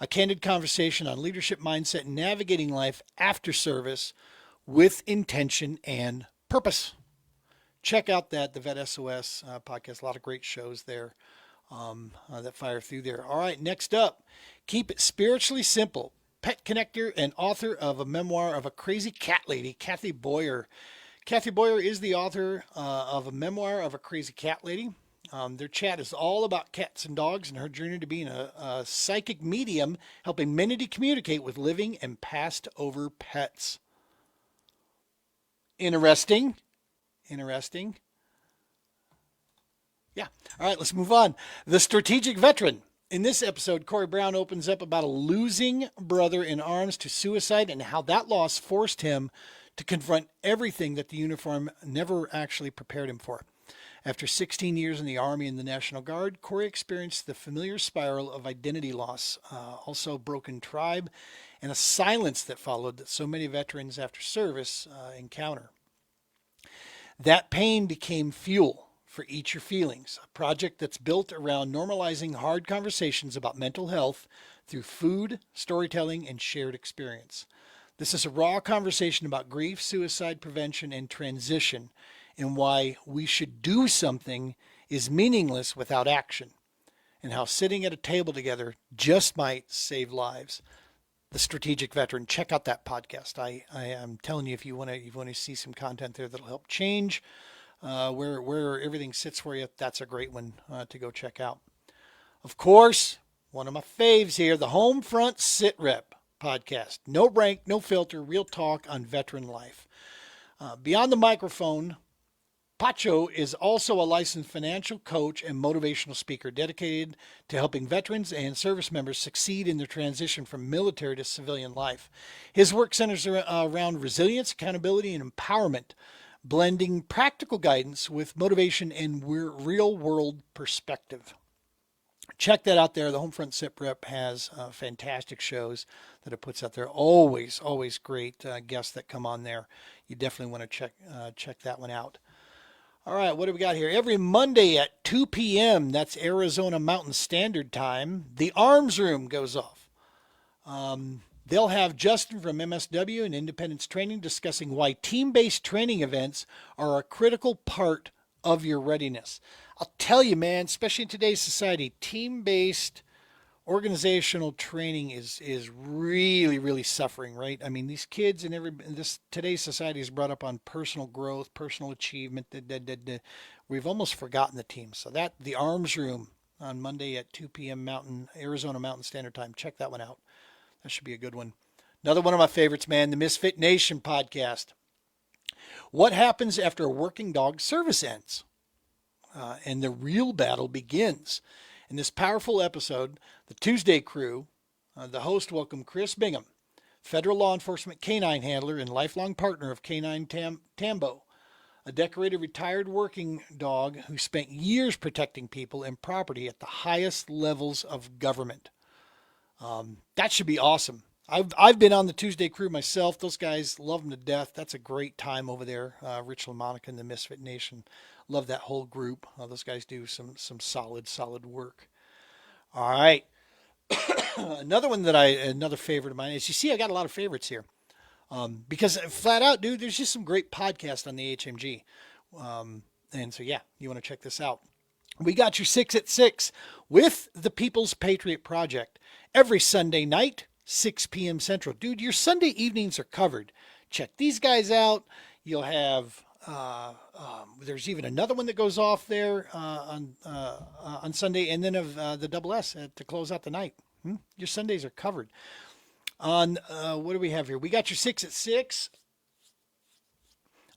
A candid conversation on leadership mindset and navigating life after service with intention and purpose. Check out the Vet SOS podcast. A lot of great shows there that fire through there. All right, next up, Keep It Spiritually Simple. Pet connector and author of a memoir of a crazy cat lady, Kathy Boyer. Kathy Boyer is the author of a memoir of a crazy cat lady. Their chat is all about cats and dogs and her journey to being a psychic medium, helping many to communicate with living and passed over pets. Interesting. Yeah. All right, let's move on. The Strategic Veteran. In this episode, Corey Brown opens up about a losing brother in arms to suicide and how that loss forced him to confront everything that the uniform never actually prepared him for. After 16 years in the Army and the National Guard, Corey experienced the familiar spiral of identity loss, also broken tribe, and a silence that followed that so many veterans after service encounter. That pain became fuel for Eat Your Feelings, a project that's built around normalizing hard conversations about mental health through food, storytelling, and shared experience. This is a raw conversation about grief, suicide prevention, and transition, and why we should do something is meaningless without action, and how sitting at a table together just might save lives. The Strategic Veteran. Check out that podcast. I am telling you, if you want to see some content there that'll help change where everything sits for you, that's a great one to go check out. Of course, one of my faves here, the Homefront Sit Rep podcast. No rank, no filter, real talk on veteran life. Beyond the microphone, Pacho is also a licensed financial coach and motivational speaker dedicated to helping veterans and service members succeed in their transition from military to civilian life. His work centers around resilience, accountability, and empowerment, blending practical guidance with motivation and real-world perspective. Check that out there. The Homefront Sit Rep has fantastic shows that it puts out there. Always great guests that come on there. You definitely want to check that one out. All right, what do we got here? Every Monday at 2 p.m., that's Arizona Mountain Standard Time, the Arms Room goes off. They'll have Justin from MSW and Independence Training discussing why team-based training events are a critical part of your readiness. I'll tell you, man, especially in today's society, team-based organizational training is really suffering, right? I mean, these kids and today's society is brought up on personal growth, personal achievement. We've almost forgotten the team. So that the Arms Room, on Monday at 2 p.m. Arizona Mountain Standard Time. Check that one out. That should be a good one. Another one of my favorites, man, the Misfit Nation podcast. What happens after a working dog service ends? And the real battle begins. In this powerful episode, the Tuesday crew, the host welcomed Chris Bingham, federal law enforcement canine handler and lifelong partner of Canine Tambo, a decorated retired working dog who spent years protecting people and property at the highest levels of government. That should be awesome. I've been on the Tuesday crew myself. Those guys love them to death. That's a great time over there. Rich LaMonica and the Misfit Nation. Love that whole group. Those guys do some solid work. All right. Another favorite of mine is, you see, I got a lot of favorites here. Because flat out, dude, there's just some great podcasts on the HMG. And so, yeah, you want to check this out. We got your 6 at 6 with the People's Patriot Project every Sunday night, 6 p.m. Central. Dude, your Sunday evenings are covered. Check these guys out. You'll have, there's even another one that goes off there on Sunday, and then of the Double S to close out the night. Your Sundays are covered. On what do we have here? We got your 6 at 6.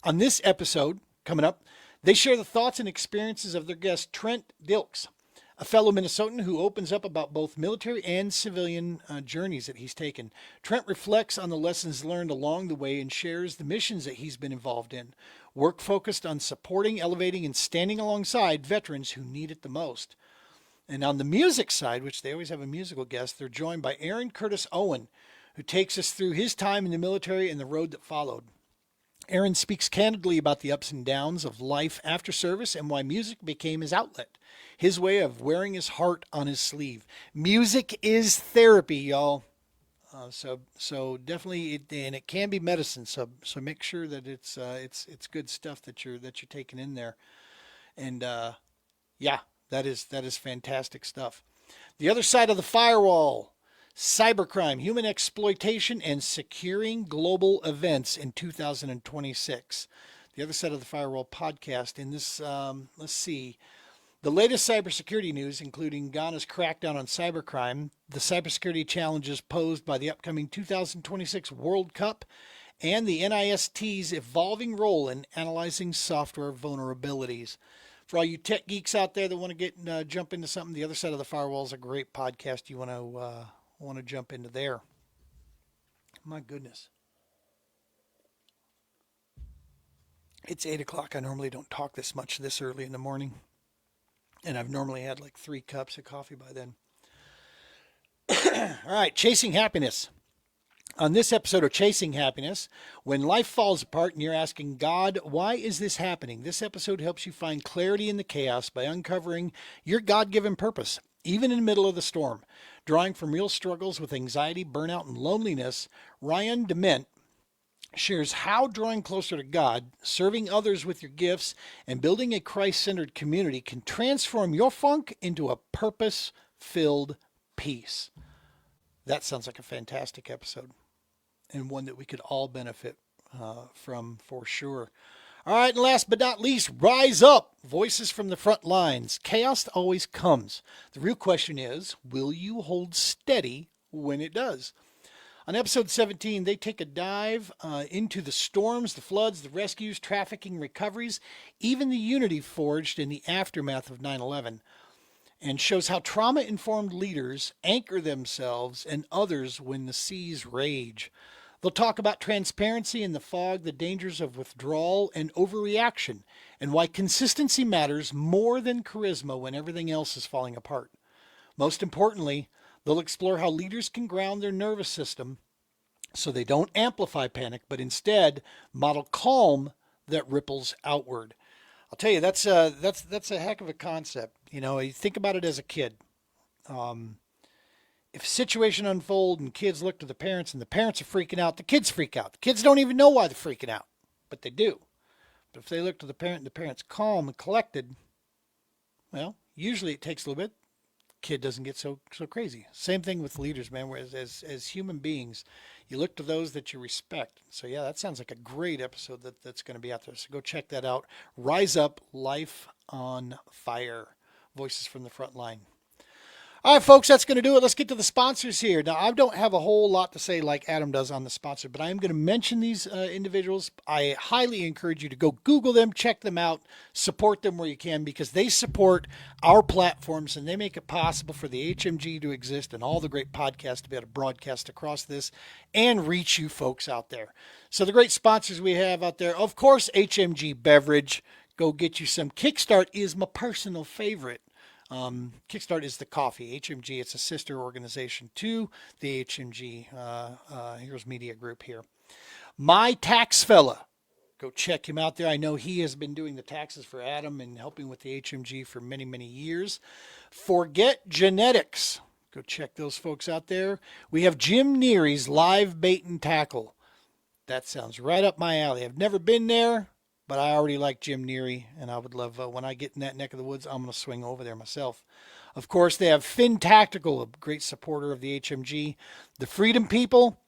On this episode coming up, they share the thoughts and experiences of their guest, Trent Dilks, a fellow Minnesotan who opens up about both military and civilian journeys that he's taken. Trent reflects on the lessons learned along the way and shares the missions that he's been involved in. Work focused on supporting, elevating, and standing alongside veterans who need it the most. And on the music side, which they always have a musical guest, they're joined by Aaron Curtis Owen, who takes us through his time in the military and the road that followed. Aaron speaks candidly about the ups and downs of life after service and why music became his outlet, his way of wearing his heart on his sleeve. Music is therapy, y'all. So definitely, and it can be medicine. So make sure that it's good stuff that you're taking in there. And yeah, that is fantastic stuff. The other side of the firewall. Cybercrime, human exploitation, and securing global events in 2026. The other side of the firewall podcast. In this, let's see, the latest cybersecurity news, including Ghana's crackdown on cybercrime, the cybersecurity challenges posed by the upcoming 2026 World Cup, and the NIST's evolving role in analyzing software vulnerabilities. For all you tech geeks out there that want to jump into something, the other side of the firewall is a great podcast. You want to jump into there. My goodness. It's 8 o'clock. I normally don't talk this much this early in the morning. And I've normally had like 3 cups of coffee by then. All right, chasing happiness. On this episode of Chasing Happiness, when life falls apart and you're asking God, why is this happening? This episode helps you find clarity in the chaos by uncovering your God-given purpose, even in the middle of the storm. Drawing from real struggles with anxiety, burnout, and loneliness, Ryan DeMent shares how drawing closer to God, serving others with your gifts, and building a Christ-centered community can transform your funk into a purpose-filled peace. That sounds like a fantastic episode, and one that we could all benefit from for sure. All right, and last but not least, rise up. Voices from the front lines. Chaos always comes. The real question is, will you hold steady when it does? On episode 17, they take a dive into the storms, the floods, the rescues, trafficking, recoveries, even the unity forged in the aftermath of 9/11, and shows how trauma-informed leaders anchor themselves and others when the seas rage. They'll talk about transparency in the fog, the dangers of withdrawal and overreaction, and why consistency matters more than charisma when everything else is falling apart. Most importantly, they'll explore how leaders can ground their nervous system so they don't amplify panic, but instead model calm that ripples outward. I'll tell you, that's a heck of a concept. You know, you think about it as a kid. If a situation unfolds and kids look to the parents and the parents are freaking out, the kids freak out. The kids don't even know why they're freaking out, but they do. But if they look to the parent and the parent's calm and collected, well, usually it takes a little bit. Kid doesn't get so crazy. Same thing with leaders, man. Whereas as human beings, you look to those that you respect. So yeah, that sounds like a great episode that's going to be out there. So go check that out. Rise Up, Life on Fire. Voices from the Front Line. All right, folks, that's going to do it. Let's get to the sponsors here. Now, I don't have a whole lot to say like Adam does on the sponsor, but I am going to mention these individuals. I highly encourage you to go Google them, check them out, support them where you can, because they support our platforms and they make it possible for the HMG to exist and all the great podcasts to be able to broadcast across this and reach you folks out there. So the great sponsors we have out there, of course, HMG Beverage. Go get you some. Kickstart is my personal favorite. Kickstart is the coffee. HMG, it's a sister organization to the HMG Heroes Media Group here. My Tax Fella. Go check him out there. I know he has been doing the taxes for Adam and helping with the HMG for many, many years. Forget Genetics. Go check those folks out there. We have Jim Neary's Live Bait and Tackle. That sounds right up my alley. I've never been there, but I already like Jim Neary, and I would love, when I get in that neck of the woods, I'm going to swing over there myself. Of course, they have Finn Tactical, a great supporter of the HMG, the Freedom People,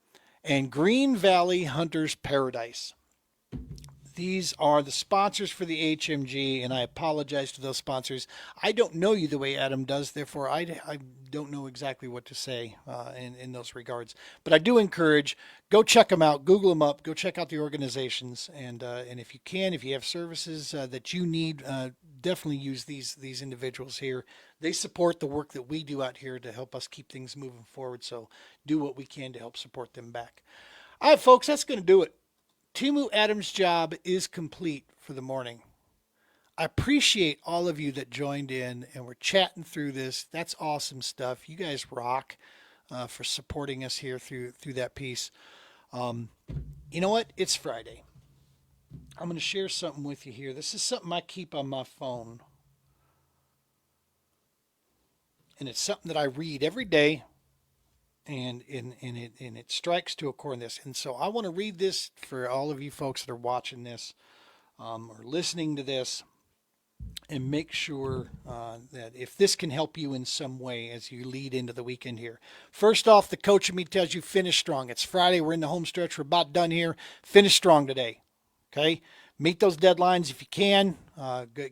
and Green Valley Hunters Paradise. These are the sponsors for the HMG, and I apologize to those sponsors. I don't know you the way Adam does, therefore I don't know exactly what to say in those regards. But I do encourage, go check them out, Google them up, go check out the organizations, and if you can, if you have services that you need, definitely use these individuals here. They support the work that we do out here to help us keep things moving forward, so do what we can to help support them back. All right, folks, that's going to do it. Temu Adams' job is complete for the morning. I appreciate all of you that joined in and were chatting through this. That's awesome stuff. You guys rock for supporting us here through that piece. You know what? It's Friday. I'm going to share something with you here. This is something I keep on my phone. And it's something that I read every day. And it strikes to a chord in this. And so I want to read this for all of you folks that are watching this or listening to this, and make sure that if this can help you in some way as you lead into the weekend here. First off, the coach in me tells you finish strong. It's Friday. We're in the home stretch. We're about done here. Finish strong today. Okay? Meet those deadlines if you can.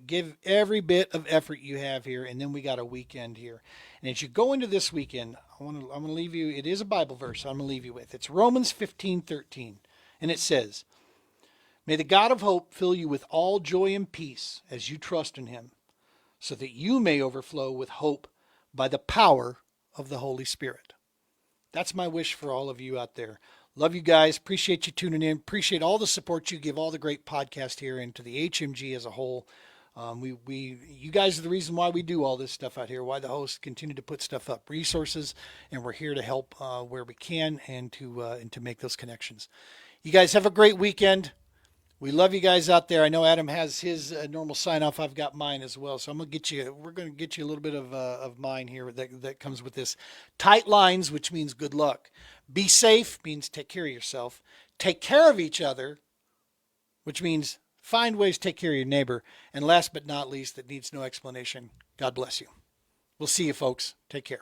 Give every bit of effort you have here, and then we got a weekend here. And as you go into this weekend, I'm going to leave you, it is a Bible verse I'm going to leave you with. It's Romans 15:13, and it says, "May the God of hope fill you with all joy and peace as you trust in him, so that you may overflow with hope by the power of the Holy Spirit." That's my wish for all of you out there. Love you guys. Appreciate you tuning in. Appreciate all the support you give all the great podcasts here and to the HMG as a whole. You guys are the reason why we do all this stuff out here, why the hosts continue to put stuff up, resources, and we're here to help where we can and to make those connections. You guys have a great weekend. We love you guys out there. I know Adam has his normal sign off. I've got mine as well. So we're going to get you a little bit of mine here that comes with this. Tight lines, which means good luck. Be safe means take care of yourself. Take care of each other, which means find ways to take care of your neighbor. And last but not least, that needs no explanation, God bless you. We'll see you folks. Take care.